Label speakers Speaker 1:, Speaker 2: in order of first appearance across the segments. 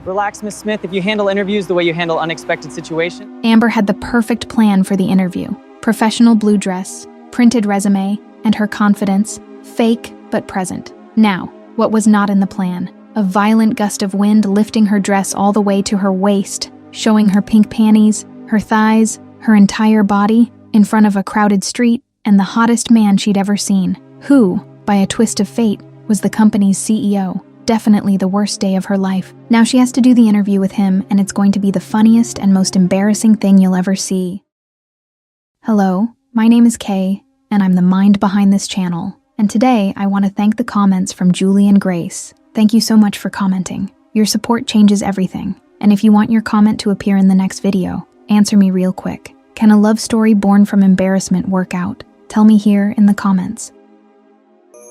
Speaker 1: Relax, Miss Smith. If you handle interviews the way you handle unexpected situations.
Speaker 2: Amber had the perfect plan for the interview. Professional blue dress, printed resume, and her confidence, fake but present. Now, what was not in the plan? A violent gust of wind lifting her dress all the way to her waist, showing her pink panties, her thighs, her entire body, in front of a crowded street, and the hottest man she'd ever seen, who, by a twist of fate, was the company's CEO. Definitely the worst day of her life. Now she has to do the interview with him, and it's going to be the funniest and most embarrassing thing you'll ever see. Hello, my name is Kay, and I'm the mind behind this channel. And today, I want to thank the comments from Julie and Grace. Thank you so much for commenting. Your support changes everything. And if you want your comment to appear in the next video, answer me real quick. Can a love story born from embarrassment work out? Tell me here in the comments.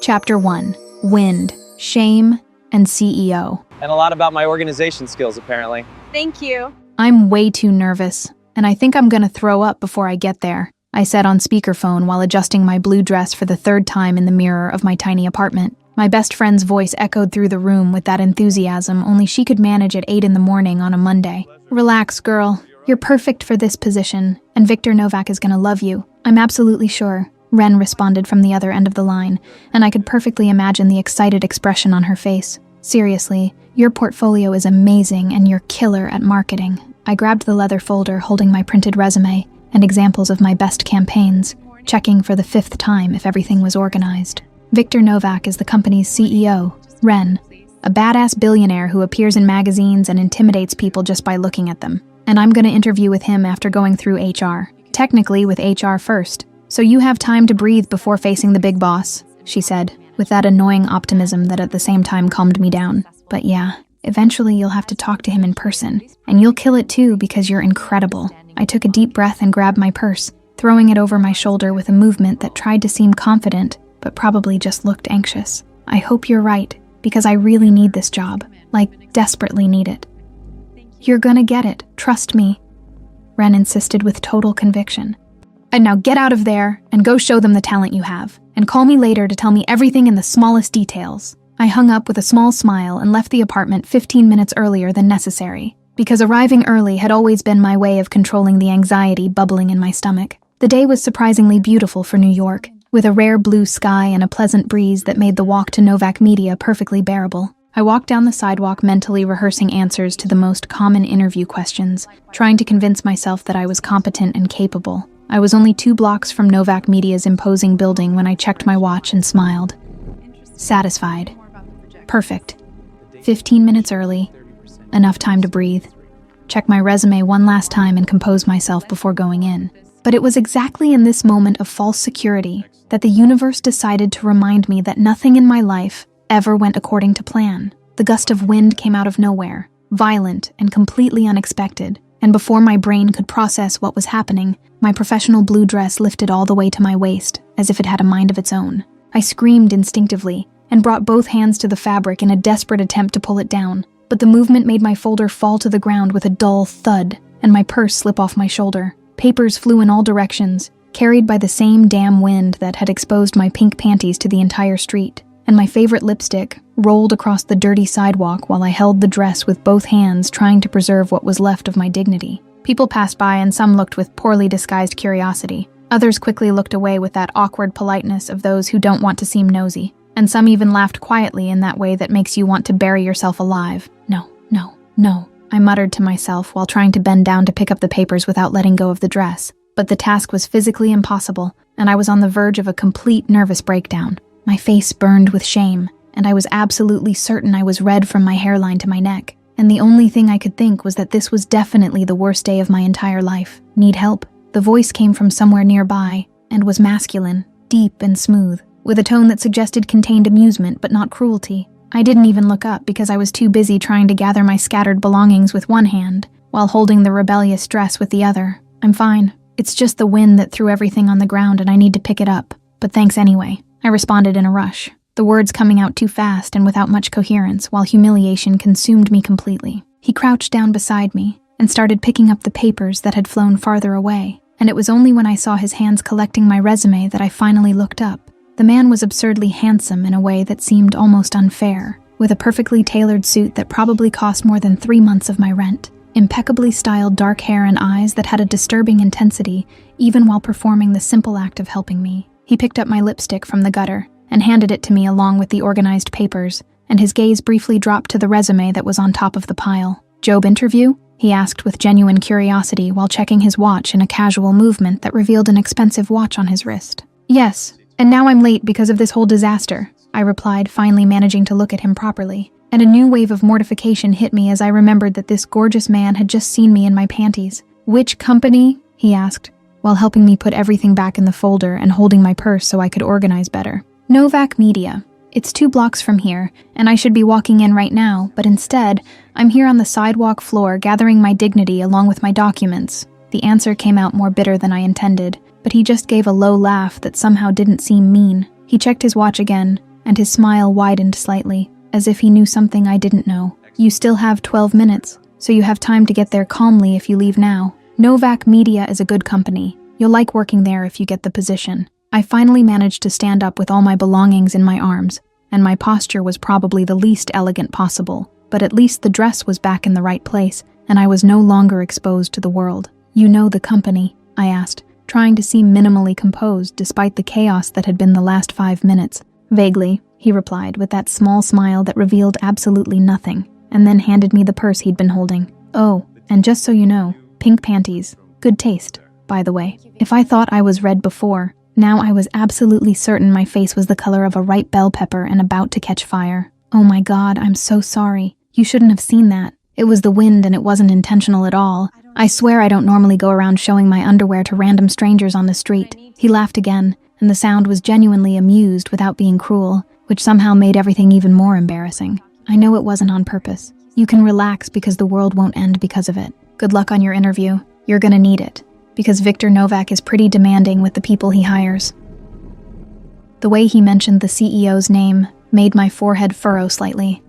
Speaker 2: Chapter 1. Wind, Shame, and CEO.
Speaker 1: And a lot about my organization skills, apparently.
Speaker 3: Thank you.
Speaker 2: I'm way too nervous, and I think I'm gonna throw up before I get there, I said on speakerphone while adjusting my blue dress for the third time in the mirror of my tiny apartment. My best friend's voice echoed through the room with that enthusiasm only she could manage at 8 in the morning on a Monday. Relax, girl. You're perfect for this position, and Victor Novak is gonna love you. I'm absolutely sure, Ren responded from the other end of the line, and I could perfectly imagine the excited expression on her face. Seriously, your portfolio is amazing and you're killer at marketing. I grabbed the leather folder holding my printed resume and examples of my best campaigns, checking for the 5th time if everything was organized. Victor Novak is the company's CEO, Ren, a badass billionaire who appears in magazines and intimidates people just by looking at them. And I'm going to interview with him after going through HR. Technically with HR first, so you have time to breathe before facing the big boss, she said, with that annoying optimism that at the same time calmed me down. But yeah, eventually you'll have to talk to him in person, and you'll kill it too because you're incredible. I took a deep breath and grabbed my purse, throwing it over my shoulder with a movement that tried to seem confident, but probably just looked anxious. I hope you're right, because I really need this job, like desperately need it. You're gonna get it, trust me, Ren insisted with total conviction. And now get out of there and go show them the talent you have, and call me later to tell me everything in the smallest details. I hung up with a small smile and left the apartment 15 minutes earlier than necessary, because arriving early had always been my way of controlling the anxiety bubbling in my stomach. The day was surprisingly beautiful for New York, with a rare blue sky and a pleasant breeze that made the walk to Novak Media perfectly bearable. I walked down the sidewalk mentally rehearsing answers to the most common interview questions, trying to convince myself that I was competent and capable. I was only 2 blocks from Novak Media's imposing building when I checked my watch and smiled. Satisfied. Perfect. 15 minutes early. Enough time to breathe. Check my resume one last time and compose myself before going in. But it was exactly in this moment of false security that the universe decided to remind me that nothing in my life ever went according to plan. The gust of wind came out of nowhere, violent and completely unexpected, and before my brain could process what was happening, my professional blue dress lifted all the way to my waist, as if it had a mind of its own. I screamed instinctively and brought both hands to the fabric in a desperate attempt to pull it down, but the movement made my folder fall to the ground with a dull thud, and my purse slip off my shoulder. Papers flew in all directions, carried by the same damn wind that had exposed my pink panties to the entire street, and my favorite lipstick rolled across the dirty sidewalk while I held the dress with both hands, trying to preserve what was left of my dignity. People passed by and some looked with poorly disguised curiosity. Others quickly looked away with that awkward politeness of those who don't want to seem nosy, and some even laughed quietly in that way that makes you want to bury yourself alive. No, no, no, I muttered to myself while trying to bend down to pick up the papers without letting go of the dress. But the task was physically impossible, and I was on the verge of a complete nervous breakdown. My face burned with shame, and I was absolutely certain I was red from my hairline to my neck. And the only thing I could think was that this was definitely the worst day of my entire life. Need help? The voice came from somewhere nearby, and was masculine, deep and smooth, with a tone that suggested contained amusement but not cruelty. I didn't even look up because I was too busy trying to gather my scattered belongings with one hand, while holding the rebellious dress with the other. I'm fine. It's just the wind that threw everything on the ground and I need to pick it up. But thanks anyway, I responded in a rush, the words coming out too fast and without much coherence while humiliation consumed me completely. He crouched down beside me and started picking up the papers that had flown farther away, and it was only when I saw his hands collecting my resume that I finally looked up. The man was absurdly handsome in a way that seemed almost unfair. with a perfectly tailored suit that probably cost more than 3 months of my rent, impeccably styled dark hair and eyes that had a disturbing intensity even while performing the simple act of helping me. He picked up my lipstick from the gutter and handed it to me along with the organized papers, and his gaze briefly dropped to the resume that was on top of the pile. "Job interview?" he asked with genuine curiosity while checking his watch in a casual movement that revealed an expensive watch on his wrist. "Yes, and now I'm late because of this whole disaster," I replied, finally managing to look at him properly. And a new wave of mortification hit me as I remembered that this gorgeous man had just seen me in my panties. "Which company?" he asked, while helping me put everything back in the folder and holding my purse so I could organize better. "Novak Media. It's 2 blocks from here, and I should be walking in right now, but instead, I'm here on the sidewalk floor gathering my dignity along with my documents." The answer came out more bitter than I intended, but he just gave a low laugh that somehow didn't seem mean. He checked his watch again, and his smile widened slightly, as if he knew something I didn't know. "You still have 12 minutes, so you have time to get there calmly if you leave now. Novak Media is a good company. You'll like working there if you get the position." I finally managed to stand up with all my belongings in my arms, and my posture was probably the least elegant possible, but at least the dress was back in the right place, and I was no longer exposed to the world. "You know the company?" I asked, trying to seem minimally composed despite the chaos that had been the last 5 minutes. "Vaguely," he replied with that small smile that revealed absolutely nothing, and then handed me the purse he'd been holding. "Oh, and just so you know, pink panties. Good taste, by the way." If I thought I was red before, now I was absolutely certain my face was the color of a ripe bell pepper and about to catch fire. "Oh my God, I'm so sorry. You shouldn't have seen that. It was the wind and it wasn't intentional at all. I swear I don't normally go around showing my underwear to random strangers on the street." He laughed again, and the sound was genuinely amused without being cruel, which somehow made everything even more embarrassing. "I know it wasn't on purpose. You can relax because the world won't end because of it. Good luck on your interview. You're gonna need it, because Viktor Novak is pretty demanding with the people he hires." The way he mentioned the CEO's name made my forehead furrow slightly,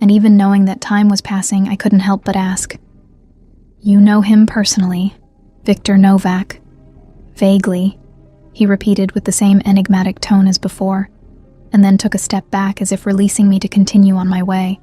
Speaker 2: and even knowing that time was passing, I couldn't help but ask, "You know him personally, Viktor Novak?" "Vaguely," he repeated with the same enigmatic tone as before, and then took a step back as if releasing me to continue on my way.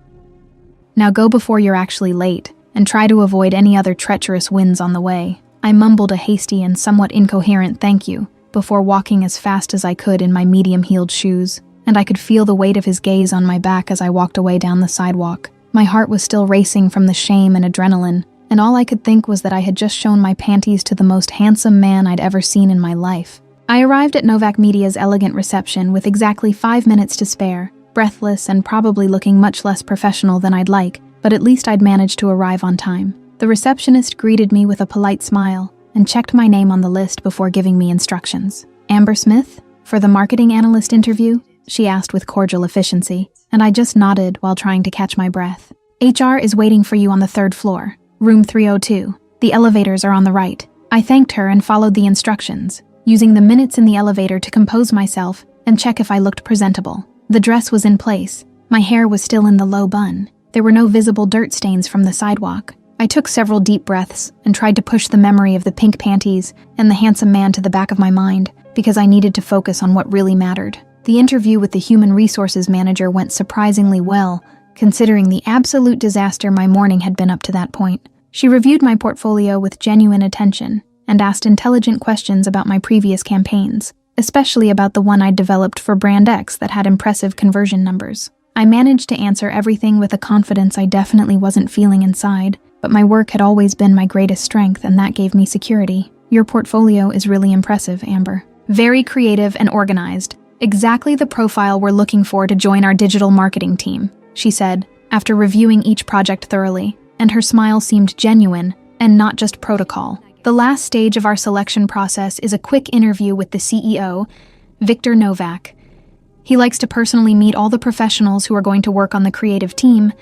Speaker 2: "Now go before you're actually late, and try to avoid any other treacherous winds on the way." I mumbled a hasty and somewhat incoherent thank you before walking as fast as I could in my medium-heeled shoes, and I could feel the weight of his gaze on my back as I walked away down the sidewalk. My heart was still racing from the shame and adrenaline, and all I could think was that I had just shown my panties to the most handsome man I'd ever seen in my life. I arrived at Novak Media's elegant reception with exactly 5 minutes to spare, breathless and probably looking much less professional than I'd like, but at least I'd managed to arrive on time. The receptionist greeted me with a polite smile and checked my name on the list before giving me instructions. "Amber Smith, for the marketing analyst interview?" she asked with cordial efficiency, and I just nodded while trying to catch my breath. "HR is waiting for you on the 3rd floor, room 302. The elevators are on the right." I thanked her and followed the instructions, using the minutes in the elevator to compose myself and check if I looked presentable. The dress was in place. My hair was still in the low bun. There were no visible dirt stains from the sidewalk. I took several deep breaths and tried to push the memory of the pink panties and the handsome man to the back of my mind because I needed to focus on what really mattered. The interview with the human resources manager went surprisingly well, considering the absolute disaster my morning had been up to that point. She reviewed my portfolio with genuine attention and asked intelligent questions about my previous campaigns, especially about the one I'd developed for Brand X that had impressive conversion numbers. I managed to answer everything with a confidence I definitely wasn't feeling inside, but my work had always been my greatest strength, and that gave me security. "Your portfolio is really impressive, Amber. Very creative and organized. Exactly the profile we're looking for to join our digital marketing team," she said, after reviewing each project thoroughly, and her smile seemed genuine and not just protocol. "The last stage of our selection process is a quick interview with the CEO, Viktor Novak. He likes to personally meet all the professionals who are going to work on the creative team,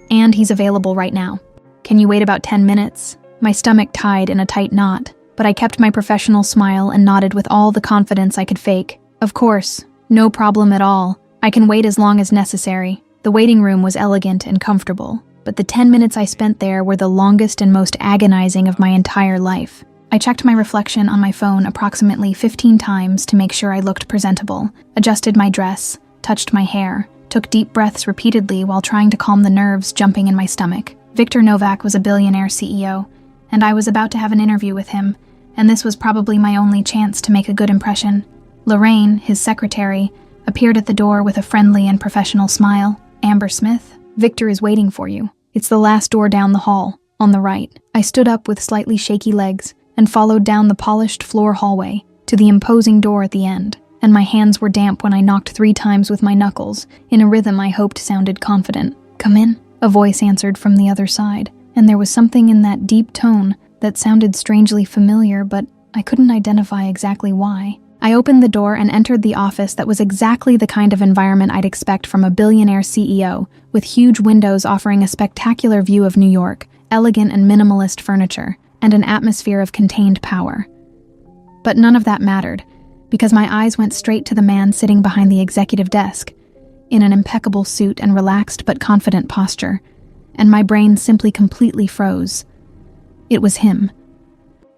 Speaker 2: and he's available right now. Can you wait about 10 minutes? My stomach tied in a tight knot, but I kept my professional smile and nodded with all the confidence I could fake. "Of course, no problem at all. I can wait as long as necessary." The waiting room was elegant and comfortable, but the 10 minutes I spent there were the longest and most agonizing of my entire life. I checked my reflection on my phone approximately 15 times to make sure I looked presentable, adjusted my dress, touched my hair, took deep breaths repeatedly while trying to calm the nerves jumping in my stomach. Victor Novak was a billionaire CEO, and I was about to have an interview with him, and this was probably my only chance to make a good impression. Lorraine, his secretary, appeared at the door with a friendly and professional smile. "Amber Smith, Victor is waiting for you. It's the last door down the hall, on the right." I stood up with slightly shaky legs and followed down the polished floor hallway to the imposing door at the end, and my hands were damp when I knocked 3 times with my knuckles, in a rhythm I hoped sounded confident. "Come in," a voice answered from the other side, and there was something in that deep tone that sounded strangely familiar, but I couldn't identify exactly why. I opened the door and entered the office that was exactly the kind of environment I'd expect from a billionaire CEO, with huge windows offering a spectacular view of New York, elegant and minimalist furniture, and an atmosphere of contained power. But none of that mattered, because my eyes went straight to the man sitting behind the executive desk, in an impeccable suit and relaxed but confident posture, and my brain simply completely froze. It was him.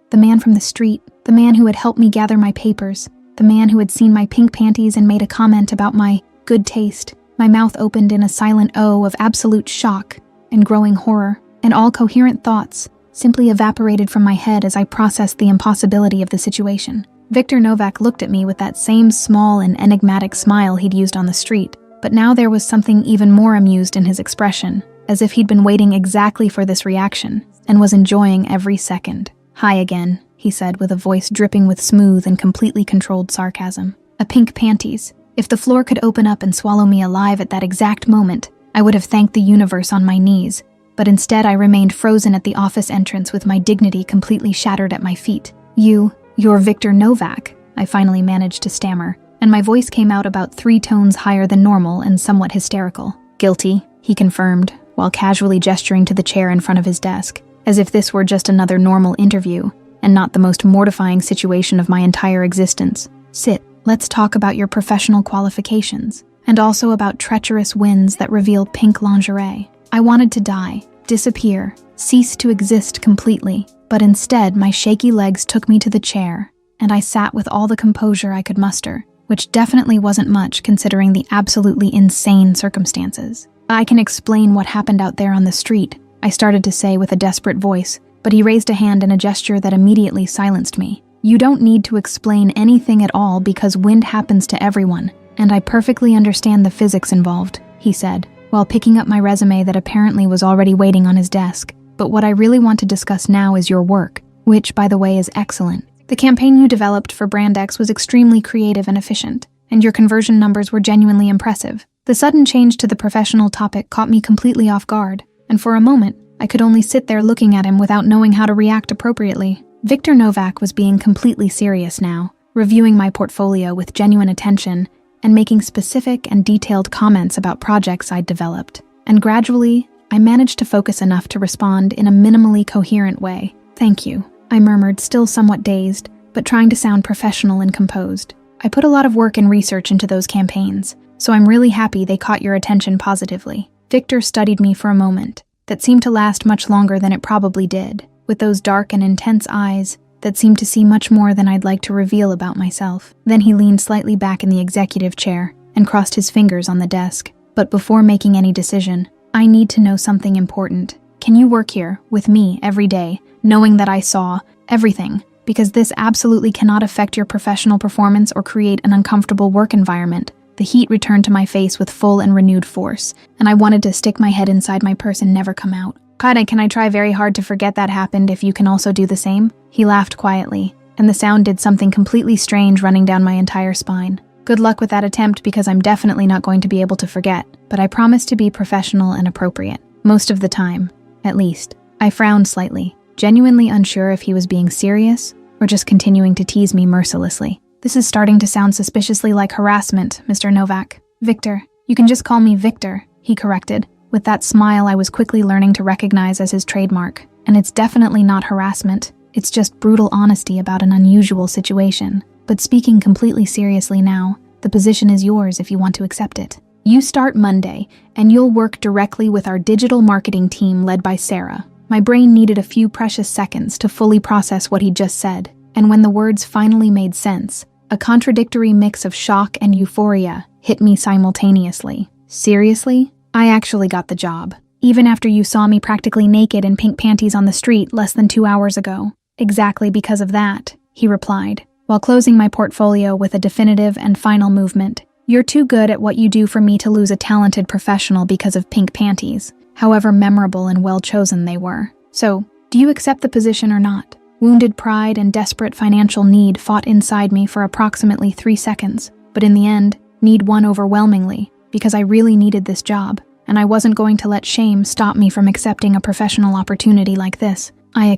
Speaker 2: The man from the street, the man who had helped me gather my papers, the man who had seen my pink panties and made a comment about my good taste. My mouth opened in a silent O of absolute shock and growing horror, and all coherent thoughts simply evaporated from my head as I processed the impossibility of the situation. Victor Novak looked at me with that same small and enigmatic smile he'd used on the street, but now there was something even more amused in his expression, as if he'd been waiting exactly for this reaction and was enjoying every second. "Hi again," he said with a voice dripping with smooth and completely controlled sarcasm. A pink panties. If the floor could open up and swallow me alive at that exact moment, I would have thanked the universe on my knees, but instead I remained frozen at the office entrance with my dignity completely shattered at my feet. You're Victor Novak," I finally managed to stammer, and my voice came out about 3 tones higher than normal and somewhat hysterical. "Guilty," he confirmed, while casually gesturing to the chair in front of his desk, as if this were just another normal interview, and not the most mortifying situation of my entire existence. "Sit. Let's talk about your professional qualifications, and also about treacherous winds that reveal pink lingerie." I wanted to die, disappear, cease to exist completely, but instead my shaky legs took me to the chair, and I sat with all the composure I could muster, which definitely wasn't much considering the absolutely insane circumstances. "I can explain what happened out there on the street," I started to say with a desperate voice, but he raised a hand in a gesture that immediately silenced me. "You don't need to explain anything at all because wind happens to everyone, and I perfectly understand the physics involved," he said, while picking up my resume that apparently was already waiting on his desk. "But what I really want to discuss now is your work, which, by the way, is excellent. The campaign you developed for Brand X was extremely creative and efficient, and your conversion numbers were genuinely impressive." The sudden change to the professional topic caught me completely off guard, and for a moment, I could only sit there looking at him without knowing how to react appropriately. Victor Novak was being completely serious now, reviewing my portfolio with genuine attention and making specific and detailed comments about projects I'd developed. And gradually, I managed to focus enough to respond in a minimally coherent way. "Thank you," I murmured, still somewhat dazed, but trying to sound professional and composed. "I put a lot of work and research into those campaigns, so I'm really happy they caught your attention positively." Victor studied me for a moment that seemed to last much longer than it probably did, with those dark and intense eyes that seemed to see much more than I'd like to reveal about myself. Then he leaned slightly back in the executive chair and crossed his fingers on the desk. "But before making any decision, I need to know something important. Can you work here with me every day, knowing that I saw everything? Because this absolutely cannot affect your professional performance or create an uncomfortable work environment." The heat returned to my face with full and renewed force, and I wanted to stick my head inside my purse and never come out. Can I try very hard to forget that happened if you can also do the same?" He laughed quietly, and the sound did something completely strange running down my entire spine. "Good luck with that attempt because I'm definitely not going to be able to forget, but I promise to be professional and appropriate. Most of the time, at least." I frowned slightly, genuinely unsure if he was being serious or just continuing to tease me mercilessly. "This is starting to sound suspiciously like harassment, Mr. Novak." "Victor, you can just call me Victor," he corrected, with that smile I was quickly learning to recognize as his trademark. "And it's definitely not harassment. It's just brutal honesty about an unusual situation. But speaking completely seriously now, the position is yours if you want to accept it. You start Monday, and you'll work directly with our digital marketing team led by Sarah." My brain needed a few precious seconds to fully process what he'd just said, and when the words finally made sense, a contradictory mix of shock and euphoria hit me simultaneously. Seriously? I actually got the job. Even after you saw me practically naked in pink panties on the street less than 2 hours ago. Exactly because of that, he replied, while closing my portfolio with a definitive and final movement. You're too good at what you do for me to lose a talented professional because of pink panties, however memorable and well-chosen they were. So, do you accept the position or not? Wounded pride and desperate financial need fought inside me for approximately 3 seconds, but in the end, need won overwhelmingly, because I really needed this job, and I wasn't going to let shame stop me from accepting a professional opportunity like this. I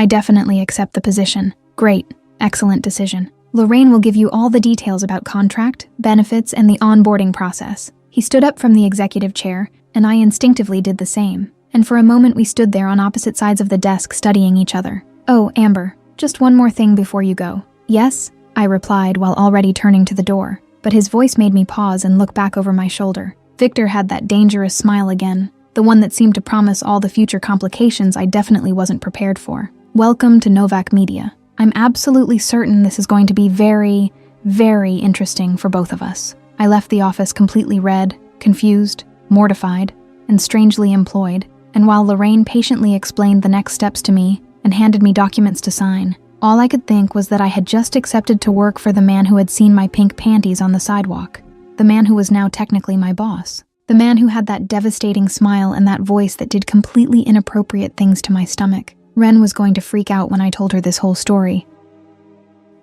Speaker 2: definitely accept the position. Great. Excellent decision. Lorraine will give you all the details about contract, benefits, and the onboarding process. He stood up from the executive chair, and I instinctively did the same. And for a moment we stood there on opposite sides of the desk studying each other. Oh, Amber, just one more thing before you go. Yes? I replied while already turning to the door, but his voice made me pause and look back over my shoulder. Victor had that dangerous smile again, the one that seemed to promise all the future complications I definitely wasn't prepared for. Welcome to Novak Media. I'm absolutely certain this is going to be very, very interesting for both of us. I left the office completely red, confused, mortified, and strangely employed, and while Lorraine patiently explained the next steps to me and handed me documents to sign, all I could think was that I had just accepted to work for the man who had seen my pink panties on the sidewalk, the man who was now technically my boss, the man who had that devastating smile and that voice that did completely inappropriate things to my stomach. Ren was going to freak out when I told her this whole story.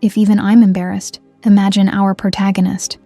Speaker 2: If even I'm embarrassed, imagine our protagonist.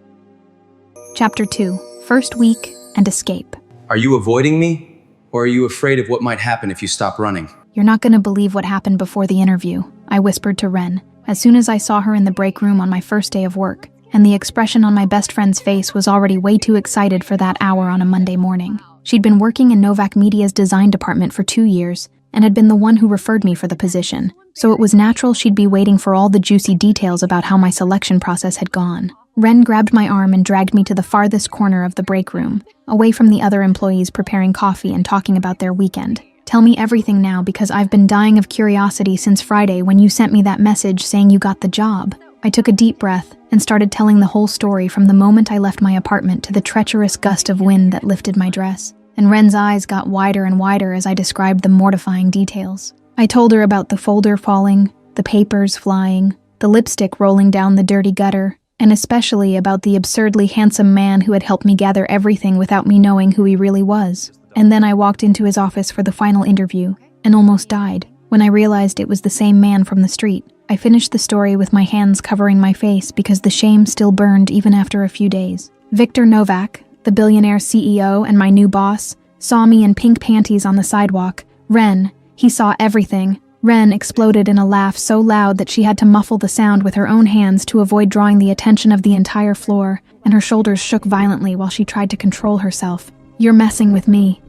Speaker 2: Chapter 2, First Week and Escape.
Speaker 3: Are you avoiding me? Or are you afraid of what might happen if you stop running?
Speaker 2: You're not going to believe what happened before the interview, I whispered to Ren, as soon as I saw her in the break room on my first day of work, and the expression on my best friend's face was already way too excited for that hour on a Monday morning. She'd been working in Novak Media's design department for 2 years, and had been the one who referred me for the position, so it was natural she'd be waiting for all the juicy details about how my selection process had gone. Ren grabbed my arm and dragged me to the farthest corner of the break room, away from the other employees preparing coffee and talking about their weekend. Tell me everything now, because I've been dying of curiosity since Friday when you sent me that message saying you got the job. I took a deep breath and started telling the whole story from the moment I left my apartment to the treacherous gust of wind that lifted my dress. And Ren's eyes got wider and wider as I described the mortifying details. I told her about the folder falling, the papers flying, the lipstick rolling down the dirty gutter, and especially about the absurdly handsome man who had helped me gather everything without me knowing who he really was. And then I walked into his office for the final interview, and almost died. When I realized it was the same man from the street, I finished the story with my hands covering my face because the shame still burned even after a few days. Victor Novak, the billionaire CEO and my new boss, saw me in pink panties on the sidewalk. Ren, he saw everything. Ren exploded in a laugh so loud that she had to muffle the sound with her own hands to avoid drawing the attention of the entire floor, and her shoulders shook violently while she tried to control herself. You're messing with me.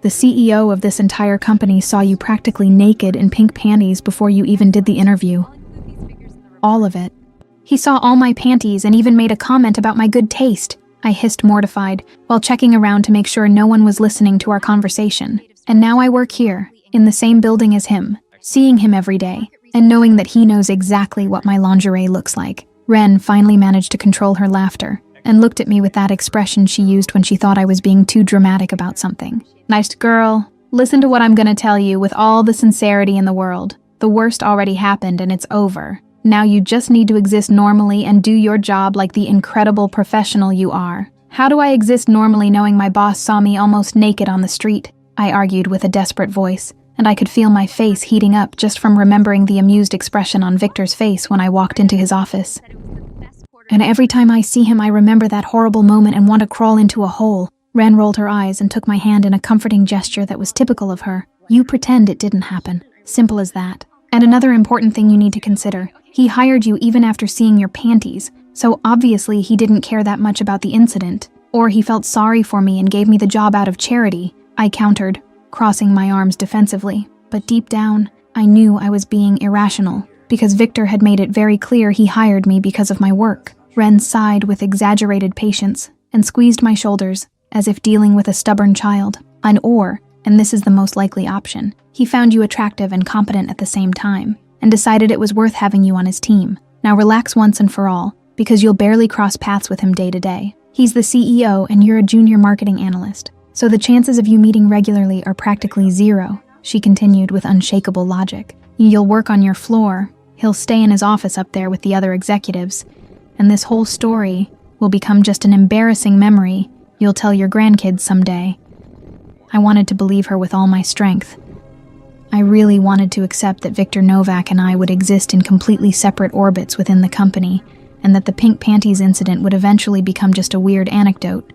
Speaker 2: The CEO of this entire company saw you practically naked in pink panties before you even did the interview. All of it. He saw all my panties and even made a comment about my good taste. I hissed mortified, while checking around to make sure no one was listening to our conversation. And now I work here, in the same building as him, seeing him every day, and knowing that he knows exactly what my lingerie looks like. Ren finally managed to control her laughter, and looked at me with that expression she used when she thought I was being too dramatic about something. Nice girl, listen to what I'm gonna tell you with all the sincerity in the world. The worst already happened and it's over. Now you just need to exist normally and do your job like the incredible professional you are. How do I exist normally knowing my boss saw me almost naked on the street? I argued with a desperate voice, and I could feel my face heating up just from remembering the amused expression on Victor's face when I walked into his office. And every time I see him, I remember that horrible moment and want to crawl into a hole. Ren rolled her eyes and took my hand in a comforting gesture that was typical of her. You pretend it didn't happen. Simple as that. And another important thing you need to consider. He hired you even after seeing your panties, so obviously he didn't care that much about the incident. Or he felt sorry for me and gave me the job out of charity, I countered, crossing my arms defensively. But deep down, I knew I was being irrational, because Victor had made it very clear he hired me because of my work. Ren sighed with exaggerated patience and squeezed my shoulders, as if dealing with a stubborn child. And this is the most likely option, he found you attractive and competent at the same time, and decided it was worth having you on his team. Now relax once and for all, because you'll barely cross paths with him day to day. He's the CEO and you're a junior marketing analyst, so the chances of you meeting regularly are practically zero, she continued with unshakable logic. You'll work on your floor, he'll stay in his office up there with the other executives, and this whole story will become just an embarrassing memory you'll tell your grandkids someday. I wanted to believe her with all my strength. I really wanted to accept that Victor Novak and I would exist in completely separate orbits within the company, and that the pink panties incident would eventually become just a weird anecdote.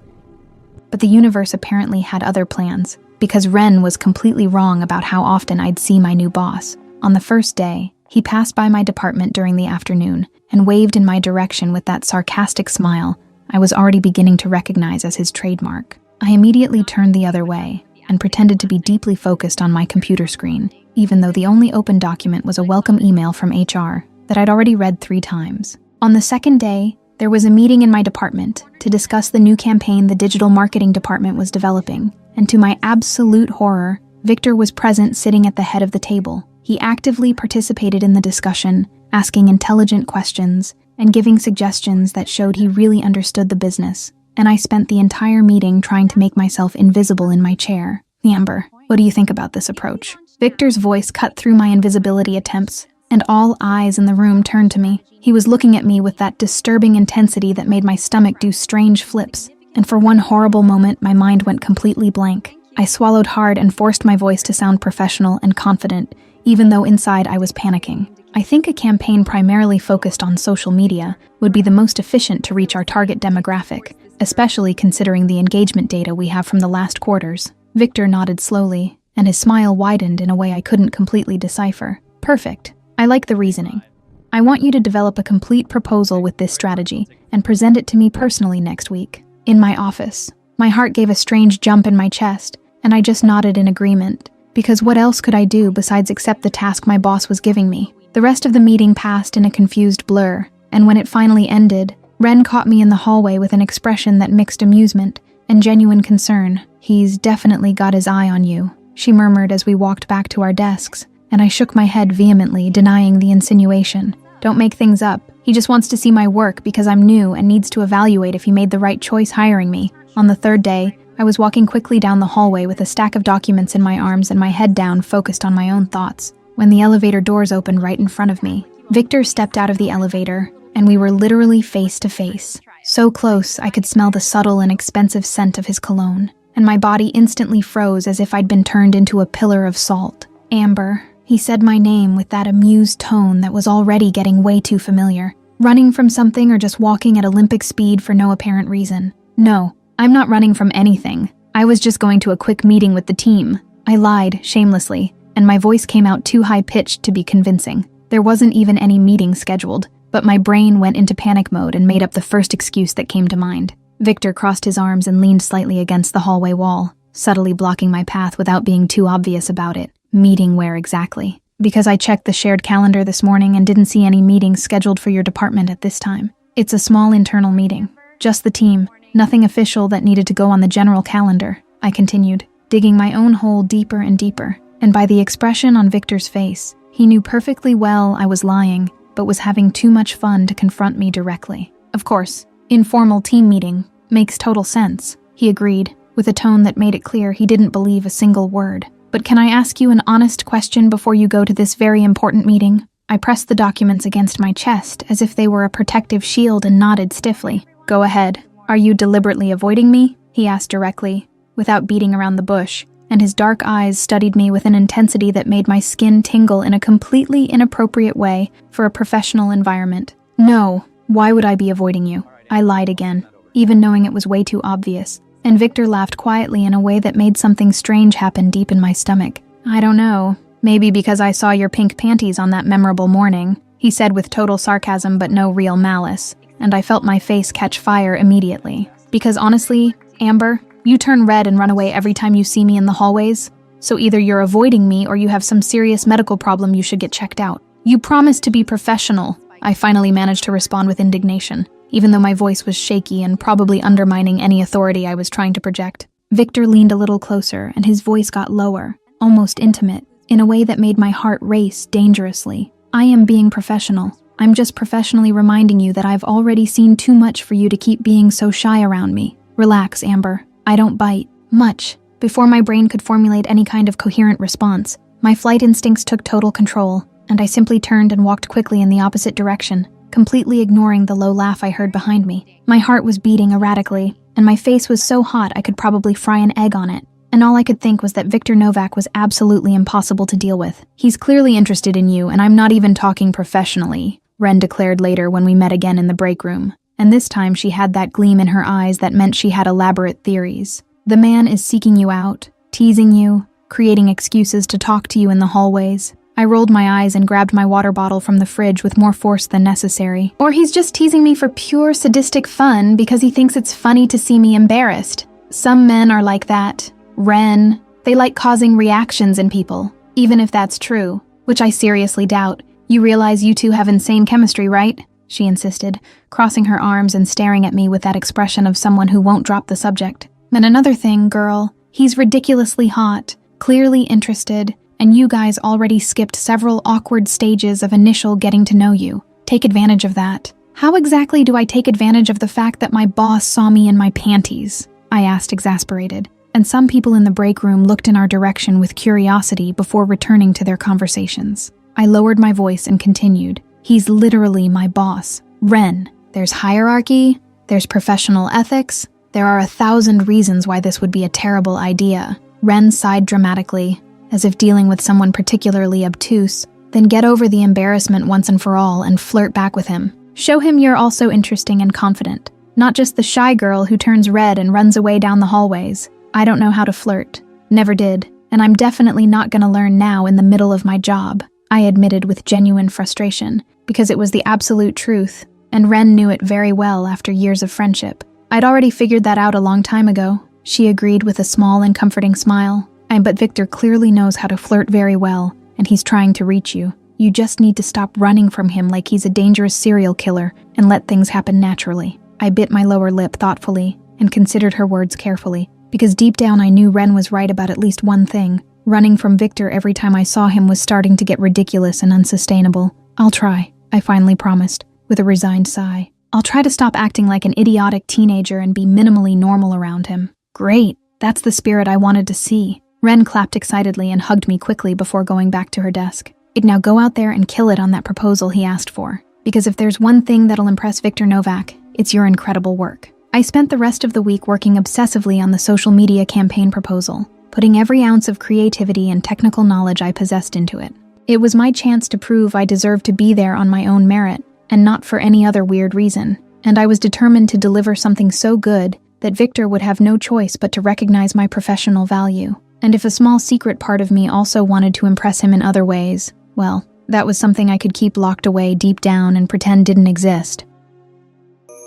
Speaker 2: But the universe apparently had other plans, because Ren was completely wrong about how often I'd see my new boss. On the first day, he passed by my department during the afternoon and waved in my direction with that sarcastic smile I was already beginning to recognize as his trademark. I immediately turned the other way and pretended to be deeply focused on my computer screen, even though the only open document was a welcome email from HR that I'd already read 3 times. On the second day, there was a meeting in my department to discuss the new campaign the digital marketing department was developing, and to my absolute horror, Victor was present sitting at the head of the table. He actively participated in the discussion, asking intelligent questions and giving suggestions that showed he really understood the business, and I spent the entire meeting trying to make myself invisible in my chair. Amber, what do you think about this approach? Victor's voice cut through my invisibility attempts, and all eyes in the room turned to me. He was looking at me with that disturbing intensity that made my stomach do strange flips, and for one horrible moment my mind went completely blank. I swallowed hard and forced my voice to sound professional and confident, even though inside I was panicking. I think a campaign primarily focused on social media would be the most efficient to reach our target demographic, especially considering the engagement data we have from the last quarters. Victor nodded slowly, and his smile widened in a way I couldn't completely decipher. Perfect. I like the reasoning. I want you to develop a complete proposal with this strategy and present it to me personally next week. In my office, my heart gave a strange jump in my chest, and I just nodded in agreement, because what else could I do besides accept the task my boss was giving me? The rest of the meeting passed in a confused blur, and when it finally ended, Ren caught me in the hallway with an expression that mixed amusement and genuine concern. He's definitely got his eye on you, she murmured as we walked back to our desks, and I shook my head vehemently, denying the insinuation. Don't make things up. He just wants to see my work because I'm new and needs to evaluate if he made the right choice hiring me. On the third day, I was walking quickly down the hallway with a stack of documents in my arms and my head down, focused on my own thoughts, when the elevator doors opened right in front of me. Victor stepped out of the elevator, and we were literally face to face. So close, I could smell the subtle and expensive scent of his cologne, and my body instantly froze as if I'd been turned into a pillar of salt. Amber. He said my name with that amused tone that was already getting way too familiar. Running from something or just walking at Olympic speed for no apparent reason? No, I'm not running from anything. I was just going to a quick meeting with the team. I lied, shamelessly, and my voice came out too high-pitched to be convincing. There wasn't even any meeting scheduled, but my brain went into panic mode and made up the first excuse that came to mind. Victor crossed his arms and leaned slightly against the hallway wall, subtly blocking my path without being too obvious about it. Meeting where exactly? Because I checked the shared calendar this morning and didn't see any meetings scheduled for your department at this time. It's a small internal meeting. Just the team. Nothing official that needed to go on the general calendar, I continued, digging my own hole deeper and deeper. And by the expression on Victor's face, he knew perfectly well I was lying, but was having too much fun to confront me directly. Of course, informal team meeting makes total sense, he agreed, with a tone that made it clear he didn't believe a single word. But can I ask you an honest question before you go to this very important meeting? I pressed the documents against my chest as if they were a protective shield and nodded stiffly. Go ahead. Are you deliberately avoiding me? He asked directly, without beating around the bush, and his dark eyes studied me with an intensity that made my skin tingle in a completely inappropriate way for a professional environment. No, why would I be avoiding you? I lied again, even knowing it was way too obvious, and Victor laughed quietly in a way that made something strange happen deep in my stomach. I don't know, maybe because I saw your pink panties on that memorable morning, he said with total sarcasm but no real malice, and I felt my face catch fire immediately. Because honestly, Amber, you turn red and run away every time you see me in the hallways, so either you're avoiding me or you have some serious medical problem you should get checked out. You promised to be professional, I finally managed to respond with indignation, even though my voice was shaky and probably undermining any authority I was trying to project. Victor leaned a little closer and his voice got lower, almost intimate, in a way that made my heart race dangerously. I am being professional. I'm just professionally reminding you that I've already seen too much for you to keep being so shy around me. Relax, Amber. I don't bite. Much. Before my brain could formulate any kind of coherent response, my flight instincts took total control, and I simply turned and walked quickly in the opposite direction, completely ignoring the low laugh I heard behind me. My heart was beating erratically, and my face was so hot I could probably fry an egg on it. And all I could think was that Victor Novak was absolutely impossible to deal with. He's clearly interested in you, and I'm not even talking professionally, Ren declared later when we met again in the break room. And this time she had that gleam in her eyes that meant she had elaborate theories. The man is seeking you out, teasing you, creating excuses to talk to you in the hallways. I rolled my eyes and grabbed my water bottle from the fridge with more force than necessary. Or he's just teasing me for pure sadistic fun because he thinks it's funny to see me embarrassed. Some men are like that. Ren, they like causing reactions in people, even if that's true, which I seriously doubt. You realize you two have insane chemistry, right? She insisted, crossing her arms and staring at me with that expression of someone who won't drop the subject. And another thing, girl, he's ridiculously hot, clearly interested, and you guys already skipped several awkward stages of initial getting to know you. Take advantage of that. How exactly do I take advantage of the fact that my boss saw me in my panties? I asked, exasperated, and some people in the break room looked in our direction with curiosity before returning to their conversations. I lowered my voice and continued. He's literally my boss. Ren, there's hierarchy, there's professional ethics, there are 1,000 reasons why this would be a terrible idea. Ren sighed dramatically, as if dealing with someone particularly obtuse. Then get over the embarrassment once and for all and flirt back with him. Show him you're also interesting and confident, not just the shy girl who turns red and runs away down the hallways. I don't know how to flirt. Never did, and I'm definitely not gonna learn now in the middle of my job, I admitted with genuine frustration, because it was the absolute truth, and Ren knew it very well after years of friendship. I'd already figured that out a long time ago, she agreed with a small and comforting smile. But Victor clearly knows how to flirt very well, and he's trying to reach you. You just need to stop running from him like he's a dangerous serial killer and let things happen naturally. I bit my lower lip thoughtfully and considered her words carefully, because deep down I knew Ren was right about at least one thing. Running from Victor every time I saw him was starting to get ridiculous and unsustainable. I'll try, I finally promised, with a resigned sigh. I'll try to stop acting like an idiotic teenager and be minimally normal around him. Great, that's the spirit I wanted to see. Ren clapped excitedly and hugged me quickly before going back to her desk. Now go out there and kill it on that proposal he asked for, because if there's one thing that'll impress Victor Novak, it's your incredible work. I spent the rest of the week working obsessively on the social media campaign proposal, putting every ounce of creativity and technical knowledge I possessed into it. It was my chance to prove I deserved to be there on my own merit, and not for any other weird reason, and I was determined to deliver something so good that Victor would have no choice but to recognize my professional value. And if a small secret part of me also wanted to impress him in other ways, well, that was something I could keep locked away deep down and pretend didn't exist.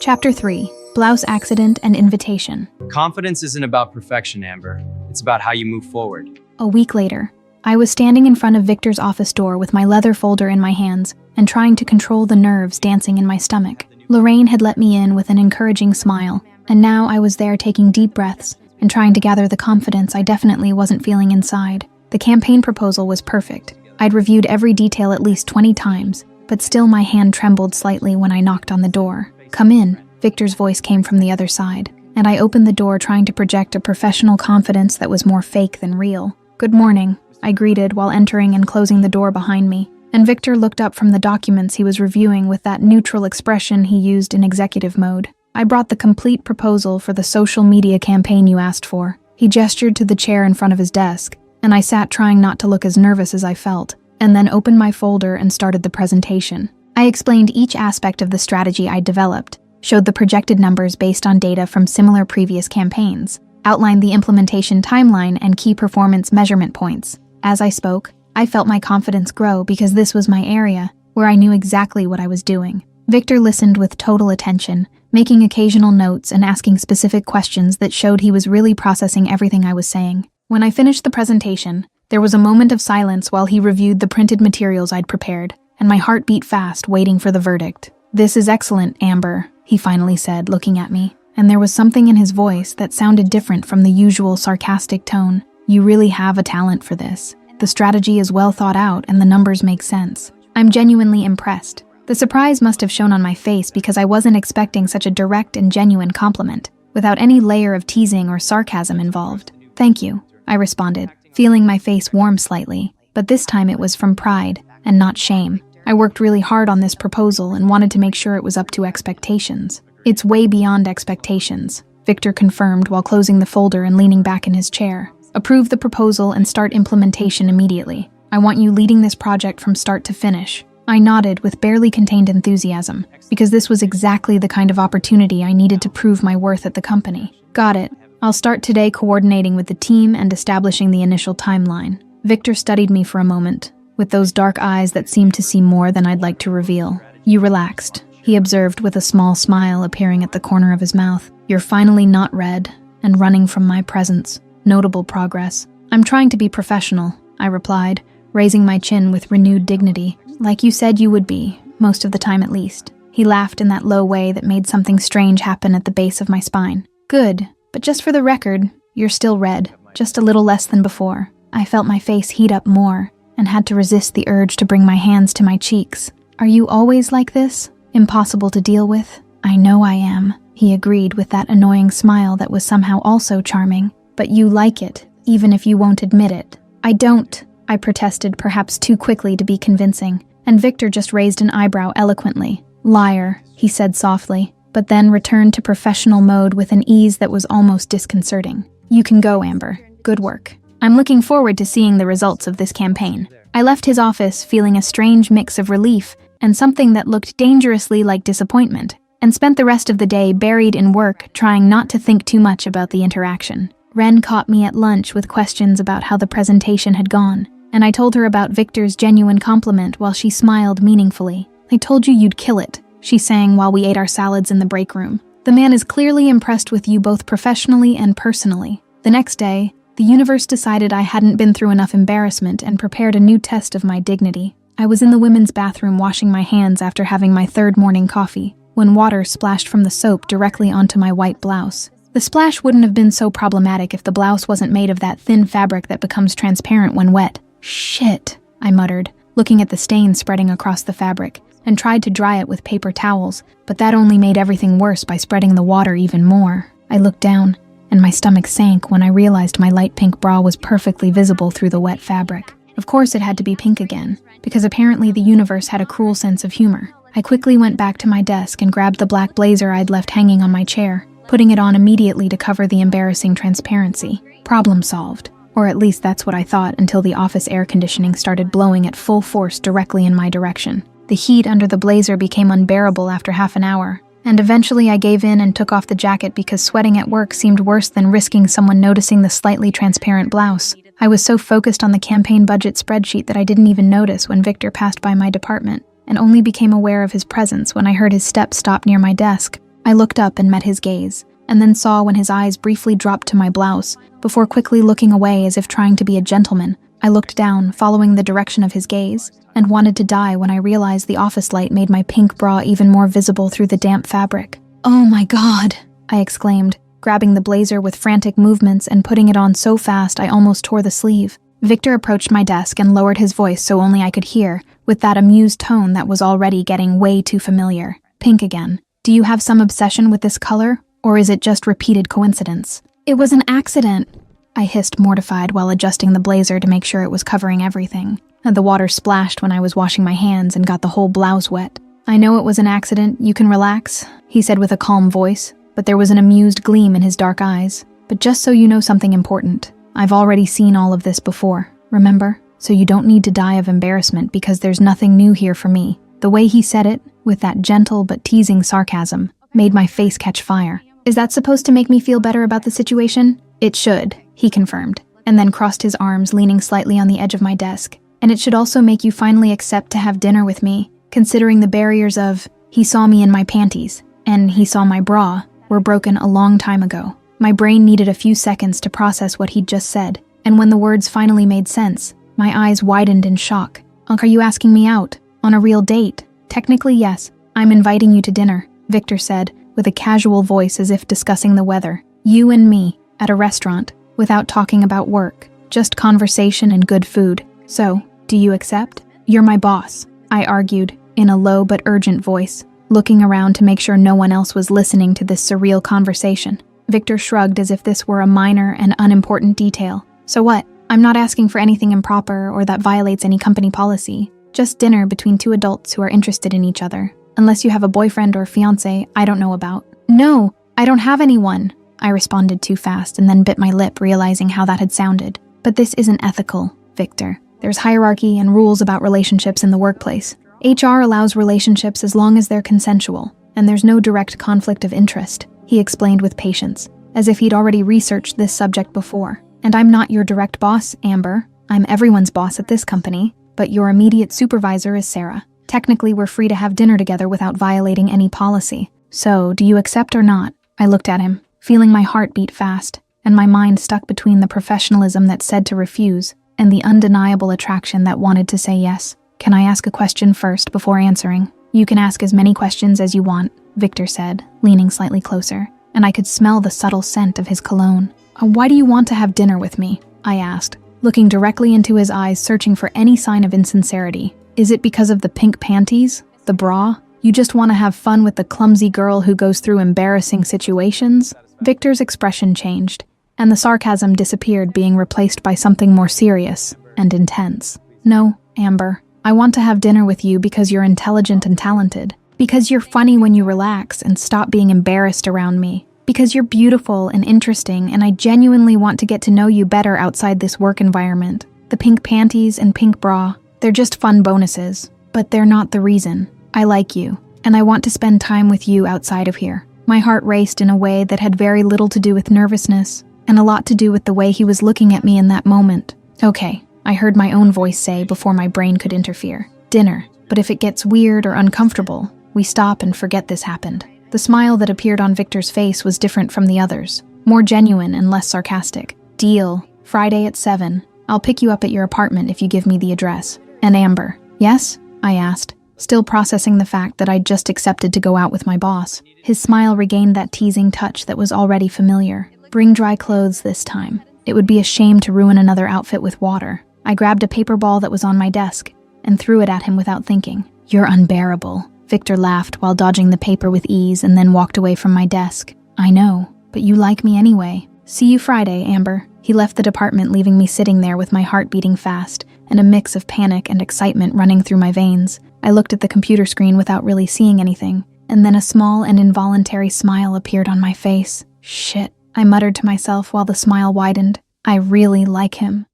Speaker 2: Chapter 3. Blouse Accident and Invitation.
Speaker 3: Confidence isn't about perfection, Amber. It's about how you move forward.
Speaker 2: A week later, I was standing in front of Victor's office door with my leather folder in my hands and trying to control the nerves dancing in my stomach. Lorraine had let me in with an encouraging smile, and now I was there taking deep breaths and trying to gather the confidence I definitely wasn't feeling inside. The campaign proposal was perfect. I'd reviewed every detail at least 20 times, but still my hand trembled slightly when I knocked on the door. Come in, Victor's voice came from the other side, and I opened the door trying to project a professional confidence that was more fake than real. Good morning, I greeted while entering and closing the door behind me, and Victor looked up from the documents he was reviewing with that neutral expression he used in executive mode. I brought the complete proposal for the social media campaign you asked for. He gestured to the chair in front of his desk, and I sat trying not to look as nervous as I felt, and then opened my folder and started the presentation. I explained each aspect of the strategy I'd developed, showed the projected numbers based on data from similar previous campaigns, outlined the implementation timeline and key performance measurement points. As I spoke, I felt my confidence grow because this was my area, where I knew exactly what I was doing. Victor listened with total attention, making occasional notes and asking specific questions that showed he was really processing everything I was saying. When I finished the presentation, there was a moment of silence while he reviewed the printed materials I'd prepared, and my heart beat fast, waiting for the verdict. "This is excellent, Amber," he finally said, looking at me, and there was something in his voice that sounded different from the usual sarcastic tone. "You really have a talent for this. The strategy is well thought out and the numbers make sense. I'm genuinely impressed. The The surprise must have shown on my face because I wasn't expecting such a direct and genuine compliment, without any layer of teasing or sarcasm involved. "Thank you," I responded, feeling my face warm slightly, but this time it was from pride and not shame. I worked really hard on this proposal and wanted to make sure it was up to expectations. "It's way beyond expectations," Victor confirmed while closing the folder and leaning back in his chair. "Approve the proposal and start implementation immediately. I want you leading this project from start to finish." I nodded with barely contained enthusiasm, because this was exactly the kind of opportunity I needed to prove my worth at the company. "Got it. I'll start today coordinating with the team and establishing the initial timeline." Victor studied me for a moment, with those dark eyes that seemed to see more than I'd like to reveal. "You relaxed," he observed with a small smile appearing at the corner of his mouth. "You're finally not red and running from my presence. Notable progress." "I'm trying to be professional," I replied, raising my chin with renewed dignity. "Like you said you would be, most of the time at least." He laughed in that low way that made something strange happen at the base of my spine. "Good, but just for the record, you're still red, just a little less than before." I felt my face heat up more and had to resist the urge to bring my hands to my cheeks. "Are you always like this? Impossible to deal with?" "I know I am," he agreed with that annoying smile that was somehow also charming. "But you like it, even if you won't admit it." "I don't," I protested, perhaps too quickly to be convincing, and Victor just raised an eyebrow eloquently. "Liar," he said softly, but then returned to professional mode with an ease that was almost disconcerting. "You can go, Amber. Good work. I'm looking forward to seeing the results of this campaign." I left his office feeling a strange mix of relief and something that looked dangerously like disappointment, and spent the rest of the day buried in work, trying not to think too much about the interaction. Ren caught me at lunch with questions about how the presentation had gone, and I told her about Victor's genuine compliment while she smiled meaningfully. "I told you you'd kill it," she sang while we ate our salads in the break room. "The man is clearly impressed with you both professionally and personally." The next day, the universe decided I hadn't been through enough embarrassment and prepared a new test of my dignity. I was in the women's bathroom washing my hands after having my third morning coffee, when water splashed from the soap directly onto my white blouse. The splash wouldn't have been so problematic if the blouse wasn't made of that thin fabric that becomes transparent when wet. "Shit," I muttered, looking at the stain spreading across the fabric, and tried to dry it with paper towels, but that only made everything worse by spreading the water even more. I looked down, and my stomach sank when I realized my light pink bra was perfectly visible through the wet fabric. Of course it had to be pink again, because apparently the universe had a cruel sense of humor. I quickly went back to my desk and grabbed the black blazer I'd left hanging on my chair, putting it on immediately to cover the embarrassing transparency. Problem solved. Or at least that's what I thought until the office air conditioning started blowing at full force directly in my direction. The heat under the blazer became unbearable after half an hour, and eventually I gave in and took off the jacket because sweating at work seemed worse than risking someone noticing the slightly transparent blouse. I was so focused on the campaign budget spreadsheet that I didn't even notice when Victor passed by my department, and only became aware of his presence when I heard his steps stop near my desk. I looked up and met his gaze, and then saw when his eyes briefly dropped to my blouse, before quickly looking away as if trying to be a gentleman. I looked down, following the direction of his gaze, and wanted to die when I realized the office light made my pink bra even more visible through the damp fabric. "Oh my God," I exclaimed, grabbing the blazer with frantic movements and putting it on so fast I almost tore the sleeve. Victor approached my desk and lowered his voice so only I could hear, with that amused tone that was already getting way too familiar. "Pink again. Do you have some obsession with this color, or is it just repeated coincidence?" "It was an accident," I hissed, mortified while adjusting the blazer to make sure it was covering everything. The water splashed when I was washing my hands and got the whole blouse wet. "I know it was an accident, you can relax," he said with a calm voice, but there was an amused gleam in his dark eyes. "But just so you know something important, I've already seen all of this before, remember? So you don't need to die of embarrassment because there's nothing new here for me." The way he said it, with that gentle but teasing sarcasm, made my face catch fire. "Is that supposed to make me feel better about the situation?" "It should," he confirmed, and then crossed his arms, leaning slightly on the edge of my desk. "And it should also make you finally accept to have dinner with me, considering the barriers of, he saw me in my panties, and he saw my bra, were broken a long time ago." My brain needed a few seconds to process what he'd just said, and when the words finally made sense, my eyes widened in shock. "Are you asking me out? On a real date?" "Technically, yes. I'm inviting you to dinner," Victor said, with a casual voice as if discussing the weather. "You and me, at a restaurant, without talking about work, just conversation and good food. So, do you accept?" "You're my boss," I argued, in a low but urgent voice, looking around to make sure no one else was listening to this surreal conversation. Victor shrugged as if this were a minor and unimportant detail. So what? I'm not asking for anything improper or that violates any company policy. Just dinner between two adults who are interested in each other. Unless you have a boyfriend or fiancé I don't know about. No, I don't have anyone. I responded too fast and then bit my lip, realizing how that had sounded. But this isn't ethical, Victor. There's hierarchy and rules about relationships in the workplace. HR allows relationships as long as they're consensual, and there's no direct conflict of interest, he explained with patience, as if he'd already researched this subject before. And I'm not your direct boss, Amber. I'm everyone's boss at this company, but your immediate supervisor is Sarah. Technically, we're free to have dinner together without violating any policy. So, do you accept or not? I looked at him, feeling my heart beat fast, and my mind stuck between the professionalism that said to refuse and the undeniable attraction that wanted to say yes. Can I ask a question first before answering? You can ask as many questions as you want, Victor said, leaning slightly closer, and I could smell the subtle scent of his cologne. Why do you want to have dinner with me? I asked, looking directly into his eyes, searching for any sign of insincerity. Is it because of the pink panties? The bra? You just want to have fun with the clumsy girl who goes through embarrassing situations? Victor's expression changed, and the sarcasm disappeared, being replaced by something more serious and intense. No, Amber, I want to have dinner with you because you're intelligent and talented, because you're funny when you relax and stop being embarrassed around me, because you're beautiful and interesting, and I genuinely want to get to know you better outside this work environment. The pink panties and pink bra, they're just fun bonuses, but they're not the reason. I like you, and I want to spend time with you outside of here. My heart raced in a way that had very little to do with nervousness, and a lot to do with the way he was looking at me in that moment. Okay, I heard my own voice say before my brain could interfere. Dinner, but if it gets weird or uncomfortable, we stop and forget this happened. The smile that appeared on Victor's face was different from the others, more genuine and less sarcastic. Deal. Friday at 7. I'll pick you up at your apartment if you give me the address. And Amber. Yes? I asked, still processing the fact that I'd just accepted to go out with my boss. His smile regained that teasing touch that was already familiar. Bring dry clothes this time. It would be a shame to ruin another outfit with water. I grabbed a paper ball that was on my desk and threw it at him without thinking. You're unbearable. Victor laughed while dodging the paper with ease and then walked away from my desk. I know, but you like me anyway. See you Friday, Amber. He left the department, leaving me sitting there with my heart beating fast and a mix of panic and excitement running through my veins. I looked at the computer screen without really seeing anything, and then a small and involuntary smile appeared on my face. Shit, I muttered to myself while the smile widened. I really like him.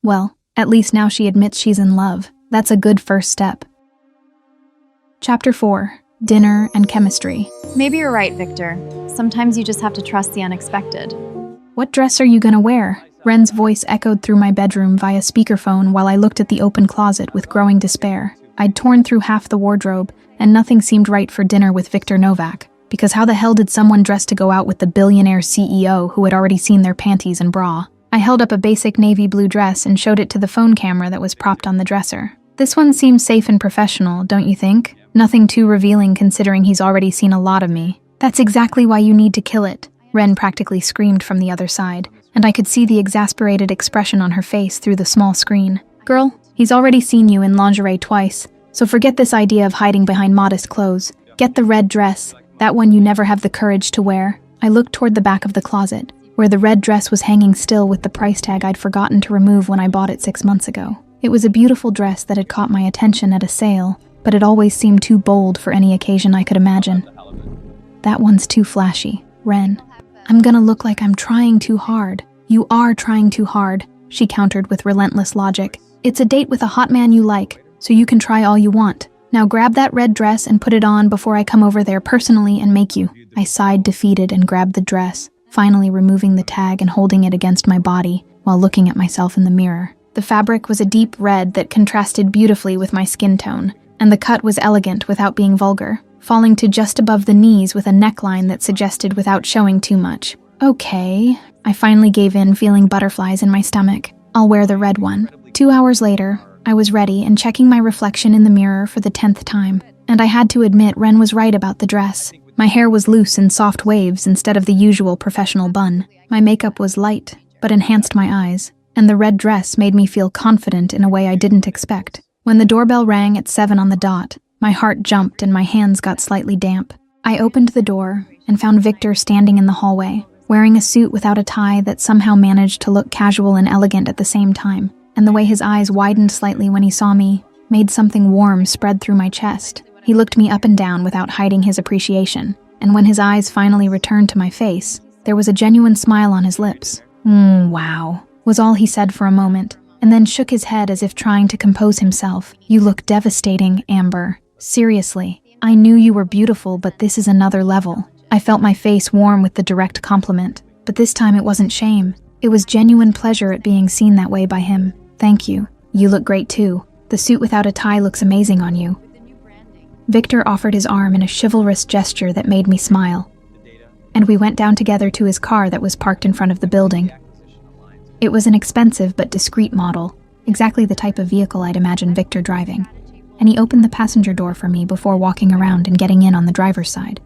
Speaker 2: Well, at least now she admits she's in love. That's a good first step. Chapter 4. Dinner and Chemistry.
Speaker 4: Maybe you're right, Victor. Sometimes you just have to trust the unexpected.
Speaker 2: What dress are you gonna wear? Ren's voice echoed through my bedroom via speakerphone while I looked at the open closet with growing despair. I'd torn through half the wardrobe, and nothing seemed right for dinner with Victor Novak, because how the hell did someone dress to go out with the billionaire CEO who had already seen their panties and bra? I held up a basic navy blue dress and showed it to the phone camera that was propped on the dresser. This one seems safe and professional, don't you think? Nothing too revealing considering he's already seen a lot of me. That's exactly why you need to kill it, Ren practically screamed from the other side, and I could see the exasperated expression on her face through the small screen. Girl, he's already seen you in lingerie twice, so forget this idea of hiding behind modest clothes. Get the red dress, that one you never have the courage to wear. I looked toward the back of the closet, where the red dress was hanging still with the price tag I'd forgotten to remove when I bought it 6 months ago. It was a beautiful dress that had caught my attention at a sale, but it always seemed too bold for any occasion I could imagine. That one's too flashy, Ren. I'm gonna look like I'm trying too hard. You are trying too hard, she countered with relentless logic. It's a date with a hot man you like, so you can try all you want. Now grab that red dress and put it on before I come over there personally and make you. I sighed defeated and grabbed the dress, finally removing the tag and holding it against my body while looking at myself in the mirror. The fabric was a deep red that contrasted beautifully with my skin tone, and the cut was elegant without being vulgar, falling to just above the knees with a neckline that suggested without showing too much. Okay, I finally gave in, feeling butterflies in my stomach. I'll wear the red one. 2 hours later, I was ready and checking my reflection in the mirror for the 10th time, and I had to admit Ren was right about the dress. My hair was loose in soft waves instead of the usual professional bun. My makeup was light, but enhanced my eyes, and the red dress made me feel confident in a way I didn't expect. When the doorbell rang at 7 on the dot, my heart jumped and my hands got slightly damp. I opened the door and found Victor standing in the hallway, wearing a suit without a tie that somehow managed to look casual and elegant at the same time, and the way his eyes widened slightly when he saw me made something warm spread through my chest. He looked me up and down without hiding his appreciation, and when his eyes finally returned to my face, there was a genuine smile on his lips. Wow, was all he said for a moment, and then shook his head as if trying to compose himself. You look devastating, Amber. Seriously, I knew you were beautiful, but this is another level. I felt my face warm with the direct compliment, but this time it wasn't shame. It was genuine pleasure at being seen that way by him. Thank you. You look great too. The suit without a tie looks amazing on you. Victor offered his arm in a chivalrous gesture that made me smile, and we went down together to his car that was parked in front of the building. It was an expensive but discreet model, exactly the type of vehicle I'd imagine Victor driving, and he opened the passenger door for me before walking around and getting in on the driver's side.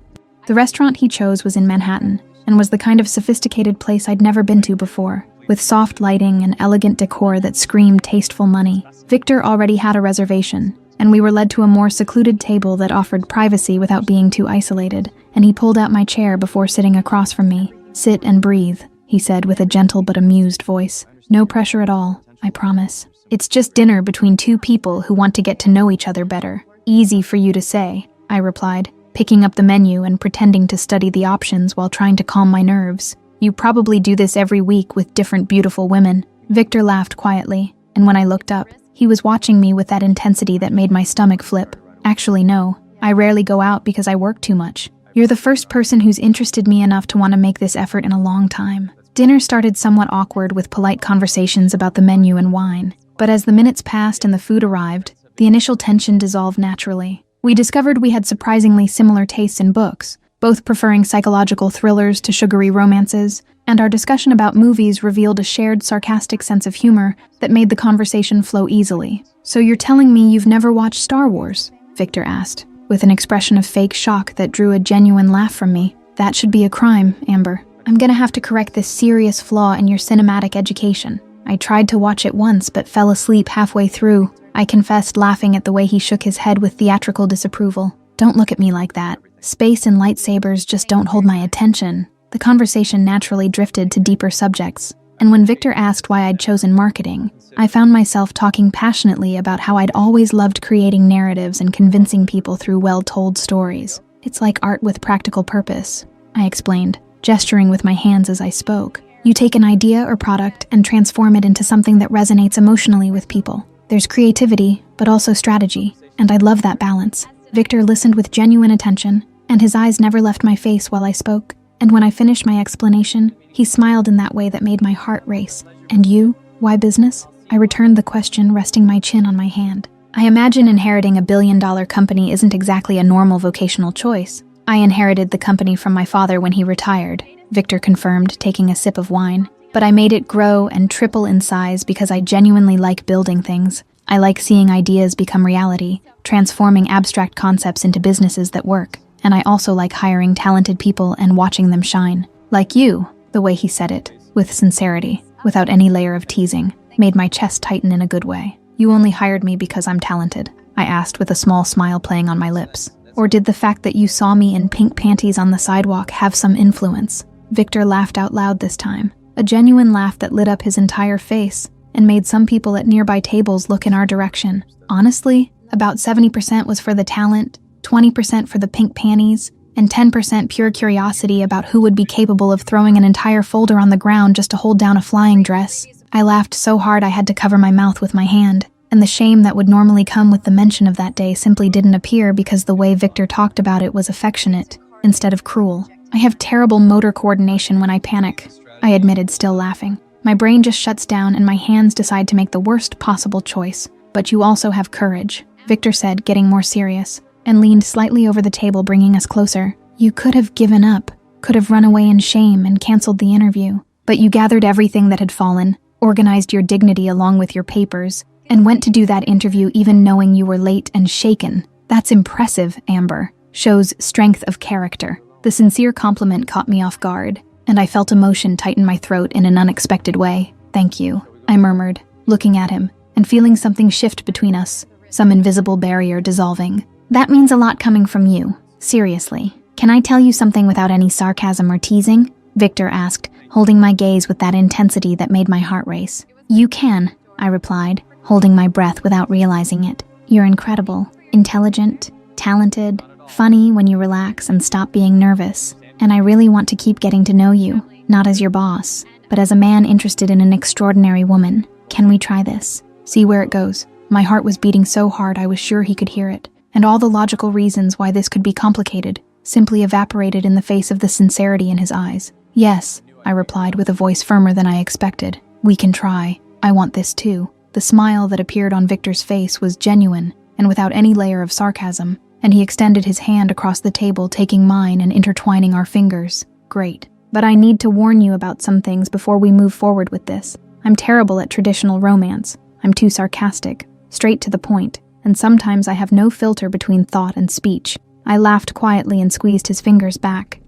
Speaker 2: The restaurant he chose was in Manhattan, and was the kind of sophisticated place I'd never been to before, with soft lighting and elegant decor that screamed tasteful money. Victor already had a reservation, and we were led to a more secluded table that offered privacy without being too isolated, and he pulled out my chair before sitting across from me. Sit and breathe, he said with a gentle but amused voice. No pressure at all, I promise. It's just dinner between two people who want to get to know each other better. Easy for you to say, I replied, picking up the menu and pretending to study the options while trying to calm my nerves. You probably do this every week with different beautiful women. Victor laughed quietly, and when I looked up, he was watching me with that intensity that made my stomach flip. Actually, no. I rarely go out because I work too much. You're the first person who's interested me enough to want to make this effort in a long time. Dinner started somewhat awkward with polite conversations about the menu and wine, but as the minutes passed and the food arrived, the initial tension dissolved naturally. We discovered we had surprisingly similar tastes in books, both preferring psychological thrillers to sugary romances, and our discussion about movies revealed a shared sarcastic sense of humor that made the conversation flow easily. So you're telling me you've never watched Star Wars? Victor asked, with an expression of fake shock that drew a genuine laugh from me. That should be a crime, Amber. I'm gonna have to correct this serious flaw in your cinematic education. I tried to watch it once but fell asleep halfway through, I confessed, laughing at the way he shook his head with theatrical disapproval. Don't look at me like that. Space and lightsabers just don't hold my attention. The conversation naturally drifted to deeper subjects, and when Victor asked why I'd chosen marketing, I found myself talking passionately about how I'd always loved creating narratives and convincing people through well-told stories. It's like art with practical purpose, I explained, gesturing with my hands as I spoke. You take an idea or product and transform it into something that resonates emotionally with people. There's creativity, but also strategy, and I love that balance. Victor listened with genuine attention, and his eyes never left my face while I spoke. And when I finished my explanation, he smiled in that way that made my heart race. And you? Why business? I returned the question, resting my chin on my hand. I imagine inheriting a billion-dollar company isn't exactly a normal vocational choice. I inherited the company from my father when he retired, Victor confirmed, taking a sip of wine. But I made it grow and triple in size because I genuinely like building things. I like seeing ideas become reality, transforming abstract concepts into businesses that work. And I also like hiring talented people and watching them shine. Like you, the way he said it, with sincerity, without any layer of teasing, made my chest tighten in a good way. You only hired me because I'm talented, I asked with a small smile playing on my lips. Or did the fact that you saw me in pink panties on the sidewalk have some influence? Victor laughed out loud this time, a genuine laugh that lit up his entire face and made some people at nearby tables look in our direction. Honestly, about 70% was for the talent, 20% for the pink panties, and 10% pure curiosity about who would be capable of throwing an entire folder on the ground just to hold down a flying dress. I laughed so hard I had to cover my mouth with my hand, and the shame that would normally come with the mention of that day simply didn't appear because the way Victor talked about it was affectionate instead of cruel. I have terrible motor coordination when I panic, I admitted, still laughing. My brain just shuts down and my hands decide to make the worst possible choice. But you also have courage, Victor said, getting more serious, and leaned slightly over the table, bringing us closer. You could have given up, could have run away in shame and canceled the interview. But you gathered everything that had fallen, organized your dignity along with your papers, and went to do that interview even knowing you were late and shaken. That's impressive, Amber. Shows strength of character. The sincere compliment caught me off guard, and I felt emotion tighten my throat in an unexpected way. Thank you, I murmured, looking at him, and feeling something shift between us. some invisible barrier dissolving. That means a lot coming from you. Seriously. Can I tell you something without any sarcasm or teasing? Victor asked, holding my gaze with that intensity that made my heart race. You can, I replied, holding my breath without realizing it. You're incredible, intelligent, talented, funny when you relax and stop being nervous. And I really want to keep getting to know you, not as your boss, but as a man interested in an extraordinary woman. Can we try this? See where it goes. My heart was beating so hard I was sure he could hear it, and all the logical reasons why this could be complicated simply evaporated in the face of the sincerity in his eyes. Yes, I replied with a voice firmer than I expected. We can try. I want this too. The smile that appeared on Victor's face was genuine and without any layer of sarcasm, and he extended his hand across the table, taking mine and intertwining our fingers. Great. But I need to warn you about some things before we move forward with this. I'm terrible at traditional romance. I'm too sarcastic, straight to the point, and sometimes I have no filter between thought and speech. I laughed quietly and squeezed his fingers back.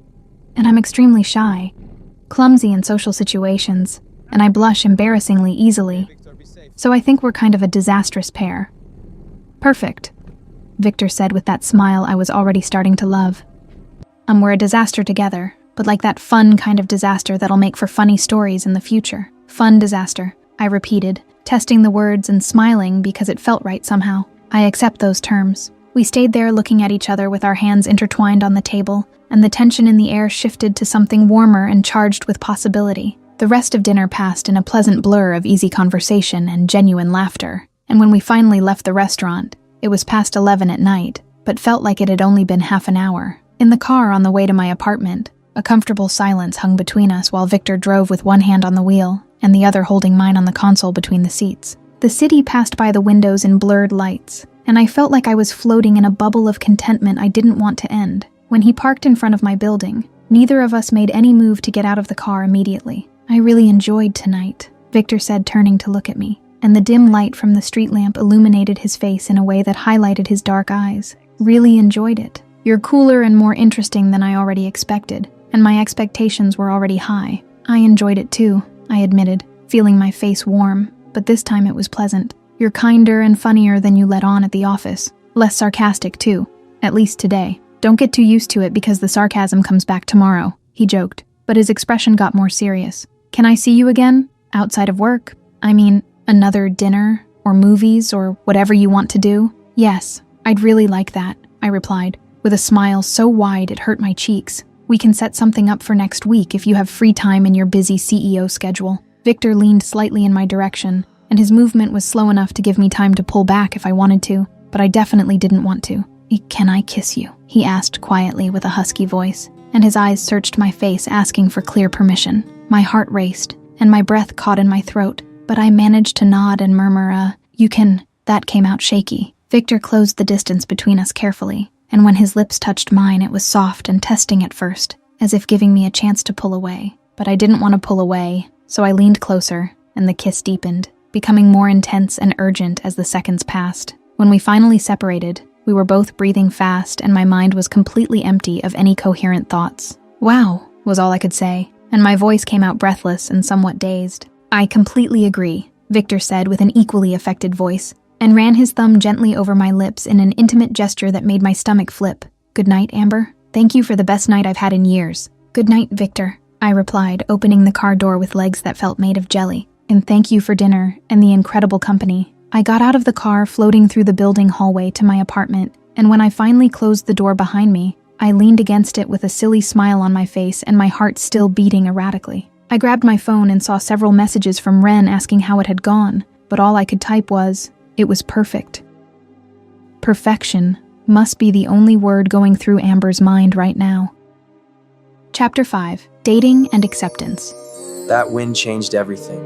Speaker 2: And I'm extremely shy, clumsy in social situations, and I blush embarrassingly easily. So I think we're kind of a disastrous pair. Perfect, Victor said with that smile I was already starting to love. We're a disaster together, but like that fun kind of disaster that'll make for funny stories in the future. Fun disaster, I repeated, testing the words and smiling because it felt right somehow. I accept those terms. We stayed there looking at each other with our hands intertwined on the table, and the tension in the air shifted to something warmer and charged with possibility. The rest of dinner passed in a pleasant blur of easy conversation and genuine laughter, and when we finally left the restaurant, it was past 11 at night, but felt like it had only been half an hour. In the car on the way to my apartment, a comfortable silence hung between us while Victor drove with one hand on the wheel and the other holding mine on the console between the seats. The city passed by the windows in blurred lights, and I felt like I was floating in a bubble of contentment I didn't want to end. When he parked in front of my building, neither of us made any move to get out of the car immediately. I really enjoyed tonight, Victor said, turning to look at me, and the dim light from the street lamp illuminated his face in a way that highlighted his dark eyes. Really enjoyed it. You're cooler and more interesting than I already expected, and my expectations were already high. I enjoyed it too, I admitted, feeling my face warm, but this time it was pleasant. You're kinder and funnier than you let on at the office. Less sarcastic too, at least today. Don't get too used to it because the sarcasm comes back tomorrow, he joked, but his expression got more serious. Can I see you again? Outside of work? I mean, another dinner, or movies, or whatever you want to do? Yes, I'd really like that, I replied, with a smile so wide it hurt my cheeks. We can set something up for next week if you have free time in your busy CEO schedule. Victor leaned slightly in my direction, and his movement was slow enough to give me time to pull back if I wanted to, but I definitely didn't want to. Can I kiss you? He asked quietly with a husky voice, and his eyes searched my face asking for clear permission. My heart raced, and my breath caught in my throat, but I managed to nod and murmur, you can. That came out shaky. Victor closed the distance between us carefully, and when his lips touched mine it was soft and testing at first, as if giving me a chance to pull away. But I didn't want to pull away, so I leaned closer, and the kiss deepened, becoming more intense and urgent as the seconds passed. When we finally separated, we were both breathing fast and my mind was completely empty of any coherent thoughts. Wow, was all I could say, and my voice came out breathless and somewhat dazed. I completely agree, Victor said with an equally affected voice, and ran his thumb gently over my lips in an intimate gesture that made my stomach flip. Good night, Amber. Thank you for the best night I've had in years. Good night, Victor, I replied, opening the car door with legs that felt made of jelly. And thank you for dinner and the incredible company. I got out of the car, floating through the building hallway to my apartment, and when I finally closed the door behind me, I leaned against it with a silly smile on my face and my heart still beating erratically. I grabbed my phone and saw several messages from Ren asking how it had gone, but all I could type was, it was perfect. Perfection must be the only word going through Amber's mind right now. Chapter 5. Dating and Acceptance.
Speaker 5: That win changed everything,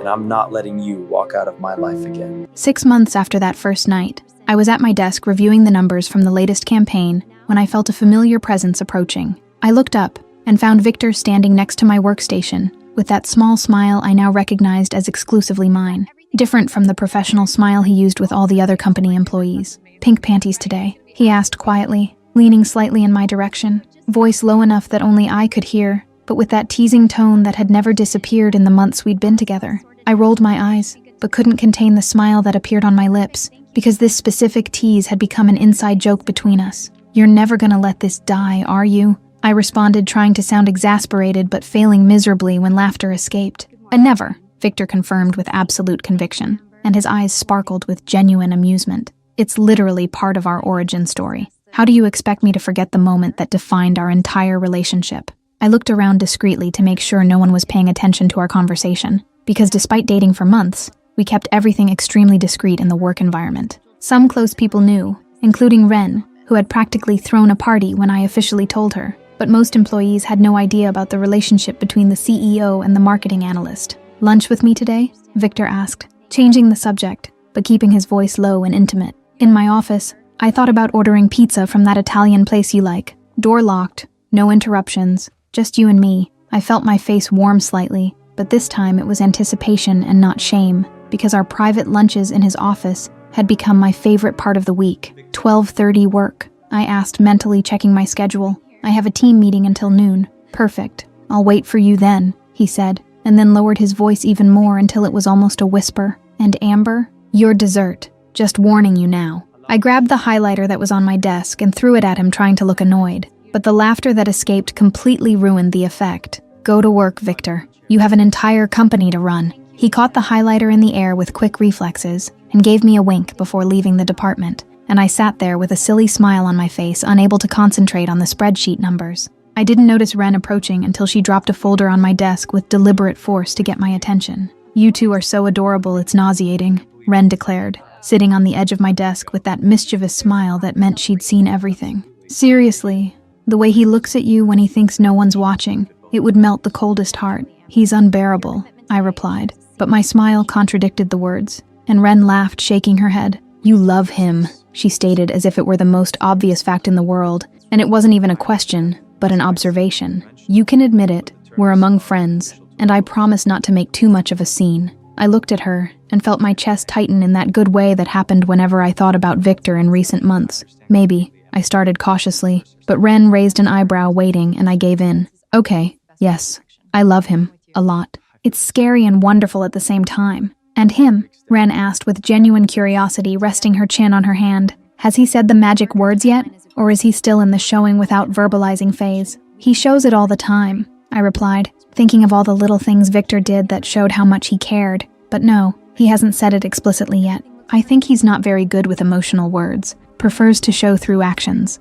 Speaker 5: and I'm not letting you walk out of my life again.
Speaker 2: 6 months after that first night, I was at my desk reviewing the numbers from the latest campaign when I felt a familiar presence approaching. I looked up and found Victor standing next to my workstation with that small smile I now recognized as exclusively mine, different from the professional smile he used with all the other company employees. Pink panties today, he asked quietly, leaning slightly in my direction, voice low enough that only I could hear, but with that teasing tone that had never disappeared in the months we'd been together. I rolled my eyes, but couldn't contain the smile that appeared on my lips. because this specific tease had become an inside joke between us. "You're never gonna let this die, are you?" I responded, trying to sound exasperated but failing miserably when laughter escaped. "Never," Victor confirmed with absolute conviction, and his eyes sparkled with genuine amusement. "It's literally part of our origin story. How do you expect me to forget the moment that defined our entire relationship?" I looked around discreetly to make sure no one was paying attention to our conversation, because despite dating for months, we kept everything extremely discreet in the work environment. Some close people knew, including Ren, who had practically thrown a party when I officially told her, but most employees had no idea about the relationship between the CEO and the marketing analyst. "Lunch with me today?" Victor asked, changing the subject, but keeping his voice low and intimate. In my office, I thought about ordering pizza from that Italian place you like. Door locked, no interruptions, just you and me. I felt my face warm slightly, but this time it was anticipation and not shame, because our private lunches in his office had become my favorite part of the week. 12:30 work, I asked, mentally checking my schedule. "I have a team meeting until noon." "Perfect. I'll wait for you then," he said, and then lowered his voice even more until it was almost a whisper. "And Amber, your dessert. Just warning you now." I grabbed the highlighter that was on my desk and threw it at him, trying to look annoyed, but the laughter that escaped completely ruined the effect. "Go to work, Victor. You have an entire company to run." He caught the highlighter in the air with quick reflexes and gave me a wink before leaving the department, and I sat there with a silly smile on my face, unable to concentrate on the spreadsheet numbers. I didn't notice Ren approaching until she dropped a folder on my desk with deliberate force to get my attention. "You two are so adorable, it's nauseating," Ren declared, sitting on the edge of my desk with that mischievous smile that meant she'd seen everything. "Seriously, the way he looks at you when he thinks no one's watching, it would melt the coldest heart. He's unbearable," I replied, but my smile contradicted the words, and Ren laughed, shaking her head. "You love him," she stated as if it were the most obvious fact in the world, and it wasn't even a question, but an observation. "You can admit it, we're among friends, and I promise not to make too much of a scene." I looked at her and felt my chest tighten in that good way that happened whenever I thought about Victor in recent months. "Maybe," I started cautiously, but Ren raised an eyebrow, waiting, and I gave in. "Okay, yes, I love him, a lot." "It's scary and wonderful at the same time." "And him?" Ren asked with genuine curiosity, resting her chin on her hand. "Has he said the magic words yet, or is he still in the showing without verbalizing phase?" "He shows it all the time," I replied, thinking of all the little things Victor did that showed how much he cared. "But no, he hasn't said it explicitly yet. I think he's not very good with emotional words, prefers to show through actions."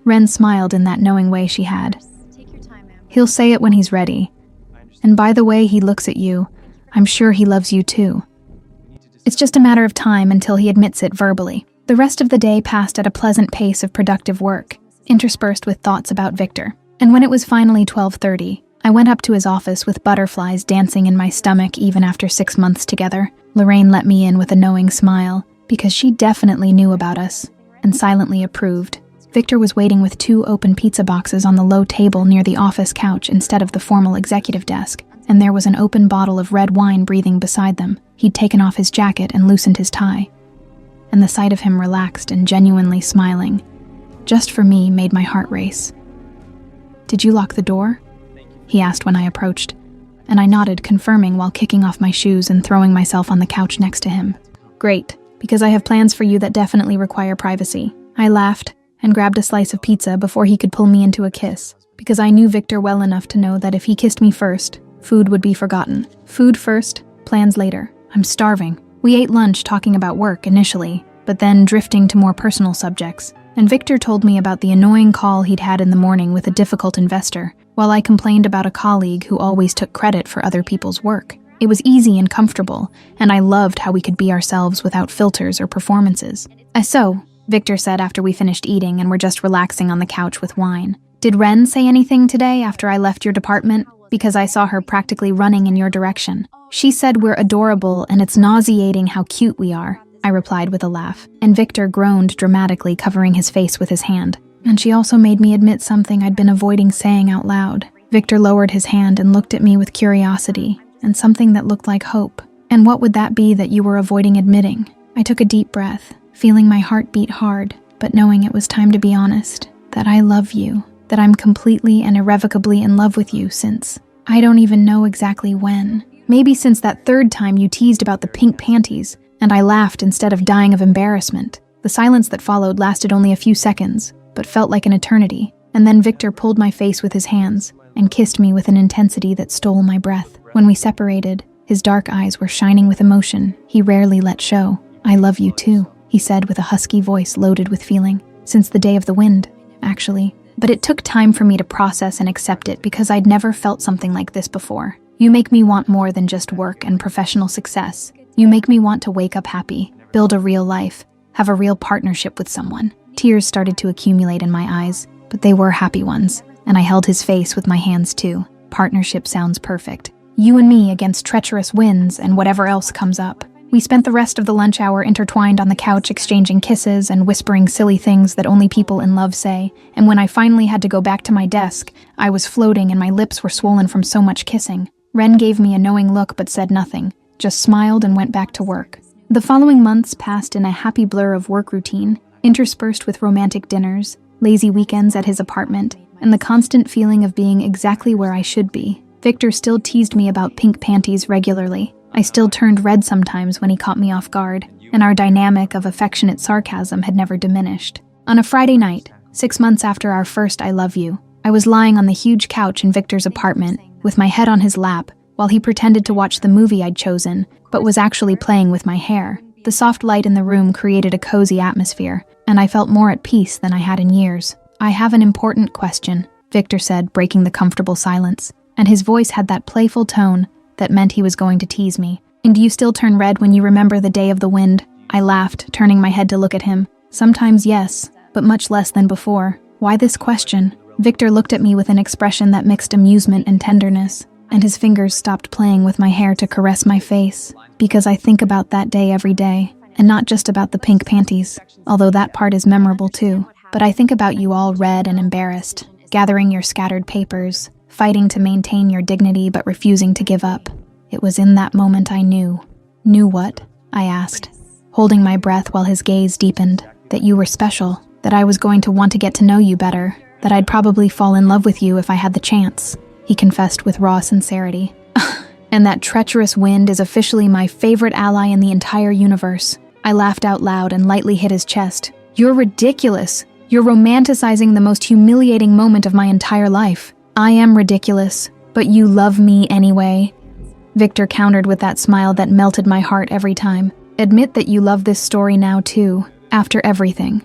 Speaker 2: Ren smiled in that knowing way she had. "He'll say it when he's ready. And by the way he looks at you, I'm sure he loves you too. It's just a matter of time until he admits it verbally." The rest of the day passed at a pleasant pace of productive work, interspersed with thoughts about Victor. And when it was finally 12:30, I went up to his office with butterflies dancing in my stomach even after 6 months together. Lorraine let me in with a knowing smile, because she definitely knew about us, and silently approved. Victor was waiting with 2 open pizza boxes on the low table near the office couch instead of the formal executive desk, and there was an open bottle of red wine breathing beside them. He'd taken off his jacket and loosened his tie, and the sight of him relaxed and genuinely smiling, just for me, made my heart race. "Did you lock the door?" he asked when I approached, and I nodded, confirming while kicking off my shoes and throwing myself on the couch next to him. "Great, because I have plans for you that definitely require privacy." I laughed and grabbed a slice of pizza before he could pull me into a kiss, because I knew Victor well enough to know that if he kissed me first, food would be forgotten. Food first, plans later. I'm starving. We ate lunch talking about work initially, but then drifting to more personal subjects, and Victor told me about the annoying call he'd had in the morning with a difficult investor, while I complained about a colleague who always took credit for other people's work. It was easy and comfortable, and I loved how we could be ourselves without filters or performances. "So," Victor said after we finished eating and were just relaxing on the couch with wine, "did Ren say anything today after I left your department? Because I saw her practically running in your direction." "She said we're adorable and it's nauseating how cute we are," I replied with a laugh, and Victor groaned dramatically, covering his face with his hand. "And she also made me admit something I'd been avoiding saying out loud." Victor lowered his hand and looked at me with curiosity, and something that looked like hope. "And what would that be that you were avoiding admitting?" I took a deep breath, feeling my heart beat hard, but knowing it was time to be honest. "That I love you, that I'm completely and irrevocably in love with you since, I don't even know exactly when. Maybe since that third time you teased about the pink panties, and I laughed instead of dying of embarrassment. The silence that followed lasted only a few seconds, but felt like an eternity, and then Victor pulled my face with his hands and kissed me with an intensity that stole my breath. When we separated, his dark eyes were shining with emotion he rarely let show. "I love you too," he said with a husky voice loaded with feeling. "Since the day of the wind, actually. But it took time for me to process and accept it because I'd never felt something like this before. You make me want more than just work and professional success. You make me want to wake up happy, build a real life, have a real partnership with someone." Tears started to accumulate in my eyes, but they were happy ones, and I held his face with my hands too. Partnership sounds perfect. You and me against treacherous winds and whatever else comes up. We spent the rest of the lunch hour intertwined on the couch exchanging kisses and whispering silly things that only people in love say, and when I finally had to go back to my desk, I was floating and my lips were swollen from so much kissing. Ren gave me a knowing look but said nothing, just smiled and went back to work. The following months passed in a happy blur of work routine, interspersed with romantic dinners, lazy weekends at his apartment, and the constant feeling of being exactly where I should be. Victor still teased me about pink panties regularly. I still turned red sometimes when he caught me off guard, and our dynamic of affectionate sarcasm had never diminished. On a Friday night, 6 months after our first I love you, I was lying on the huge couch in Victor's apartment, with my head on his lap, while he pretended to watch the movie I'd chosen, but was actually playing with my hair. The soft light in the room created a cozy atmosphere, and I felt more at peace than I had in years. "I have an important question," Victor said, breaking the comfortable silence, and his voice had that playful tone that meant he was going to tease me. "And do you still turn red when you remember the day of the wind?" I laughed, turning my head to look at him. "Sometimes yes, but much less than before." "Why this question?" Victor looked at me with an expression that mixed amusement and tenderness, and his fingers stopped playing with my hair to caress my face. "Because I think about that day every day, and not just about the pink panties, although that part is memorable too. But I think about you all red and embarrassed, gathering your scattered papers, fighting to maintain your dignity but refusing to give up. It was in that moment I knew." "Knew what?" I asked, holding my breath while his gaze deepened. "That you were special, that I was going to want to get to know you better, that I'd probably fall in love with you if I had the chance," he confessed with raw sincerity. "And that treacherous wind is officially my favorite ally in the entire universe." I laughed out loud and lightly hit his chest. "You're ridiculous. You're romanticizing the most humiliating moment of my entire life." "I am ridiculous, but you love me anyway." Victor countered with that smile that melted my heart every time. "Admit that you love this story now too, after everything."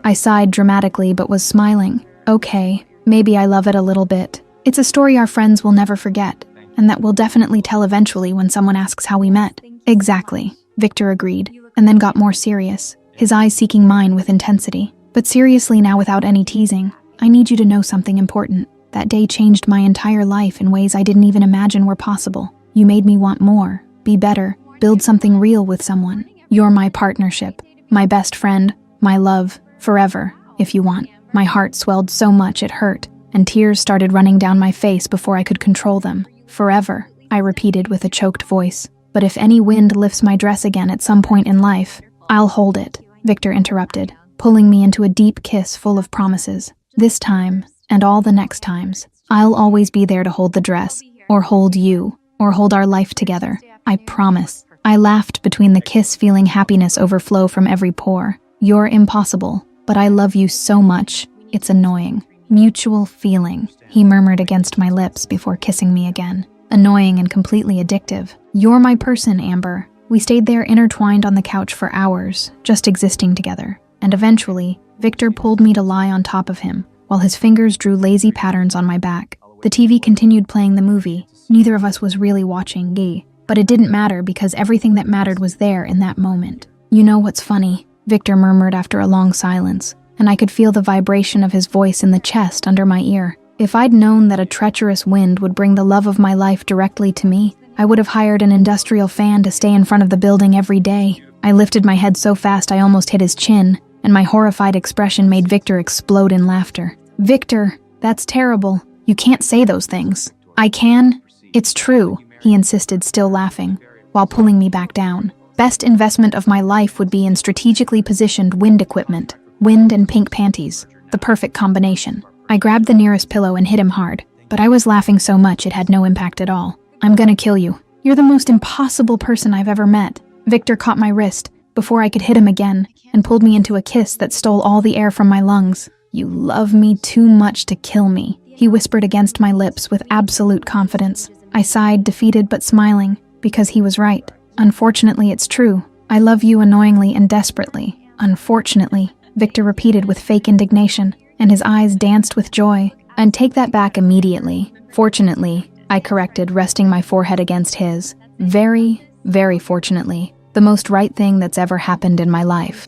Speaker 2: I sighed dramatically but was smiling. "Okay, maybe I love it a little bit. It's a story our friends will never forget, and that we'll definitely tell eventually when someone asks how we met." "Exactly," Victor agreed, and then got more serious, his eyes seeking mine with intensity. "But seriously now, without any teasing, I need you to know something important. That day changed my entire life in ways I didn't even imagine were possible. You made me want more, be better, build something real with someone. You're my partnership, my best friend, my love, forever, if you want." My heart swelled so much it hurt, and tears started running down my face before I could control them. "Forever," I repeated with a choked voice. "But if any wind lifts my dress again at some point in life, I'll hold it," Victor interrupted, pulling me into a deep kiss full of promises. "This time, and all the next times, I'll always be there to hold the dress, or hold you, or hold our life together. I promise." I laughed between the kiss, feeling happiness overflow from every pore. "You're impossible, but I love you so much, it's annoying." "Mutual feeling," he murmured against my lips before kissing me again. "Annoying and completely addictive. You're my person, Amber." We stayed there intertwined on the couch for hours, just existing together, and eventually, Victor pulled me to lie on top of him, while his fingers drew lazy patterns on my back. The TV continued playing the movie. Neither of us was really watching Guy, but it didn't matter because everything that mattered was there in that moment. "You know what's funny?" Victor murmured after a long silence, and I could feel the vibration of his voice in the chest under my ear. "If I'd known that a treacherous wind would bring the love of my life directly to me, I would have hired an industrial fan to stay in front of the building every day." I lifted my head so fast I almost hit his chin, and my horrified expression made Victor explode in laughter. "Victor, that's terrible. You can't say those things." "I can. It's true," he insisted, still laughing, while pulling me back down. "Best investment of my life would be in strategically positioned wind equipment. Wind and pink panties. The perfect combination." I grabbed the nearest pillow and hit him hard, but I was laughing so much it had no impact at all. "I'm gonna kill you. You're the most impossible person I've ever met." Victor caught my wrist before I could hit him again and pulled me into a kiss that stole all the air from my lungs. "You love me too much to kill me," he whispered against my lips with absolute confidence. I sighed, defeated but smiling, because he was right. "Unfortunately, it's true. I love you annoyingly and desperately." "Unfortunately," Victor repeated with fake indignation, and his eyes danced with joy. "And take that back immediately." "Fortunately," I corrected, resting my forehead against his. "Very, very fortunately. The most right thing that's ever happened in my life."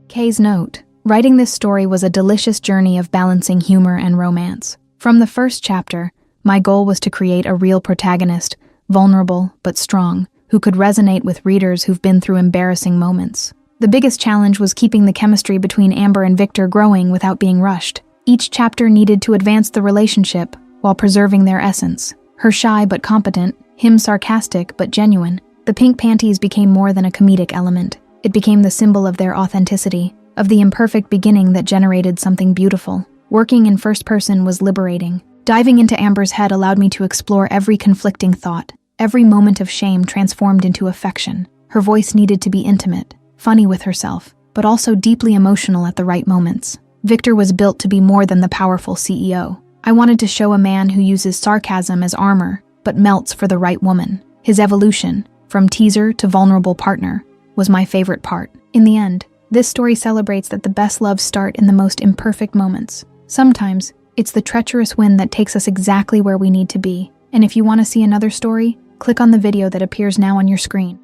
Speaker 2: Kay's note. Writing this story was a delicious journey of balancing humor and romance. From the first chapter, my goal was to create a real protagonist, vulnerable but strong, who could resonate with readers who've been through embarrassing moments. The biggest challenge was keeping the chemistry between Amber and Victor growing without being rushed. Each chapter needed to advance the relationship while preserving their essence. Her shy but competent, him sarcastic but genuine. The pink panties became more than a comedic element. It became the symbol of their authenticity, of the imperfect beginning that generated something beautiful. Working in first person was liberating. Diving into Amber's head allowed me to explore every conflicting thought. Every moment of shame transformed into affection. Her voice needed to be intimate, funny with herself, but also deeply emotional at the right moments. Victor was built to be more than the powerful CEO. I wanted to show a man who uses sarcasm as armor, but melts for the right woman. His evolution, from teaser to vulnerable partner, was my favorite part. In the end, this story celebrates that the best loves start in the most imperfect moments. Sometimes, it's the treacherous wind that takes us exactly where we need to be. And if you want to see another story, click on the video that appears now on your screen.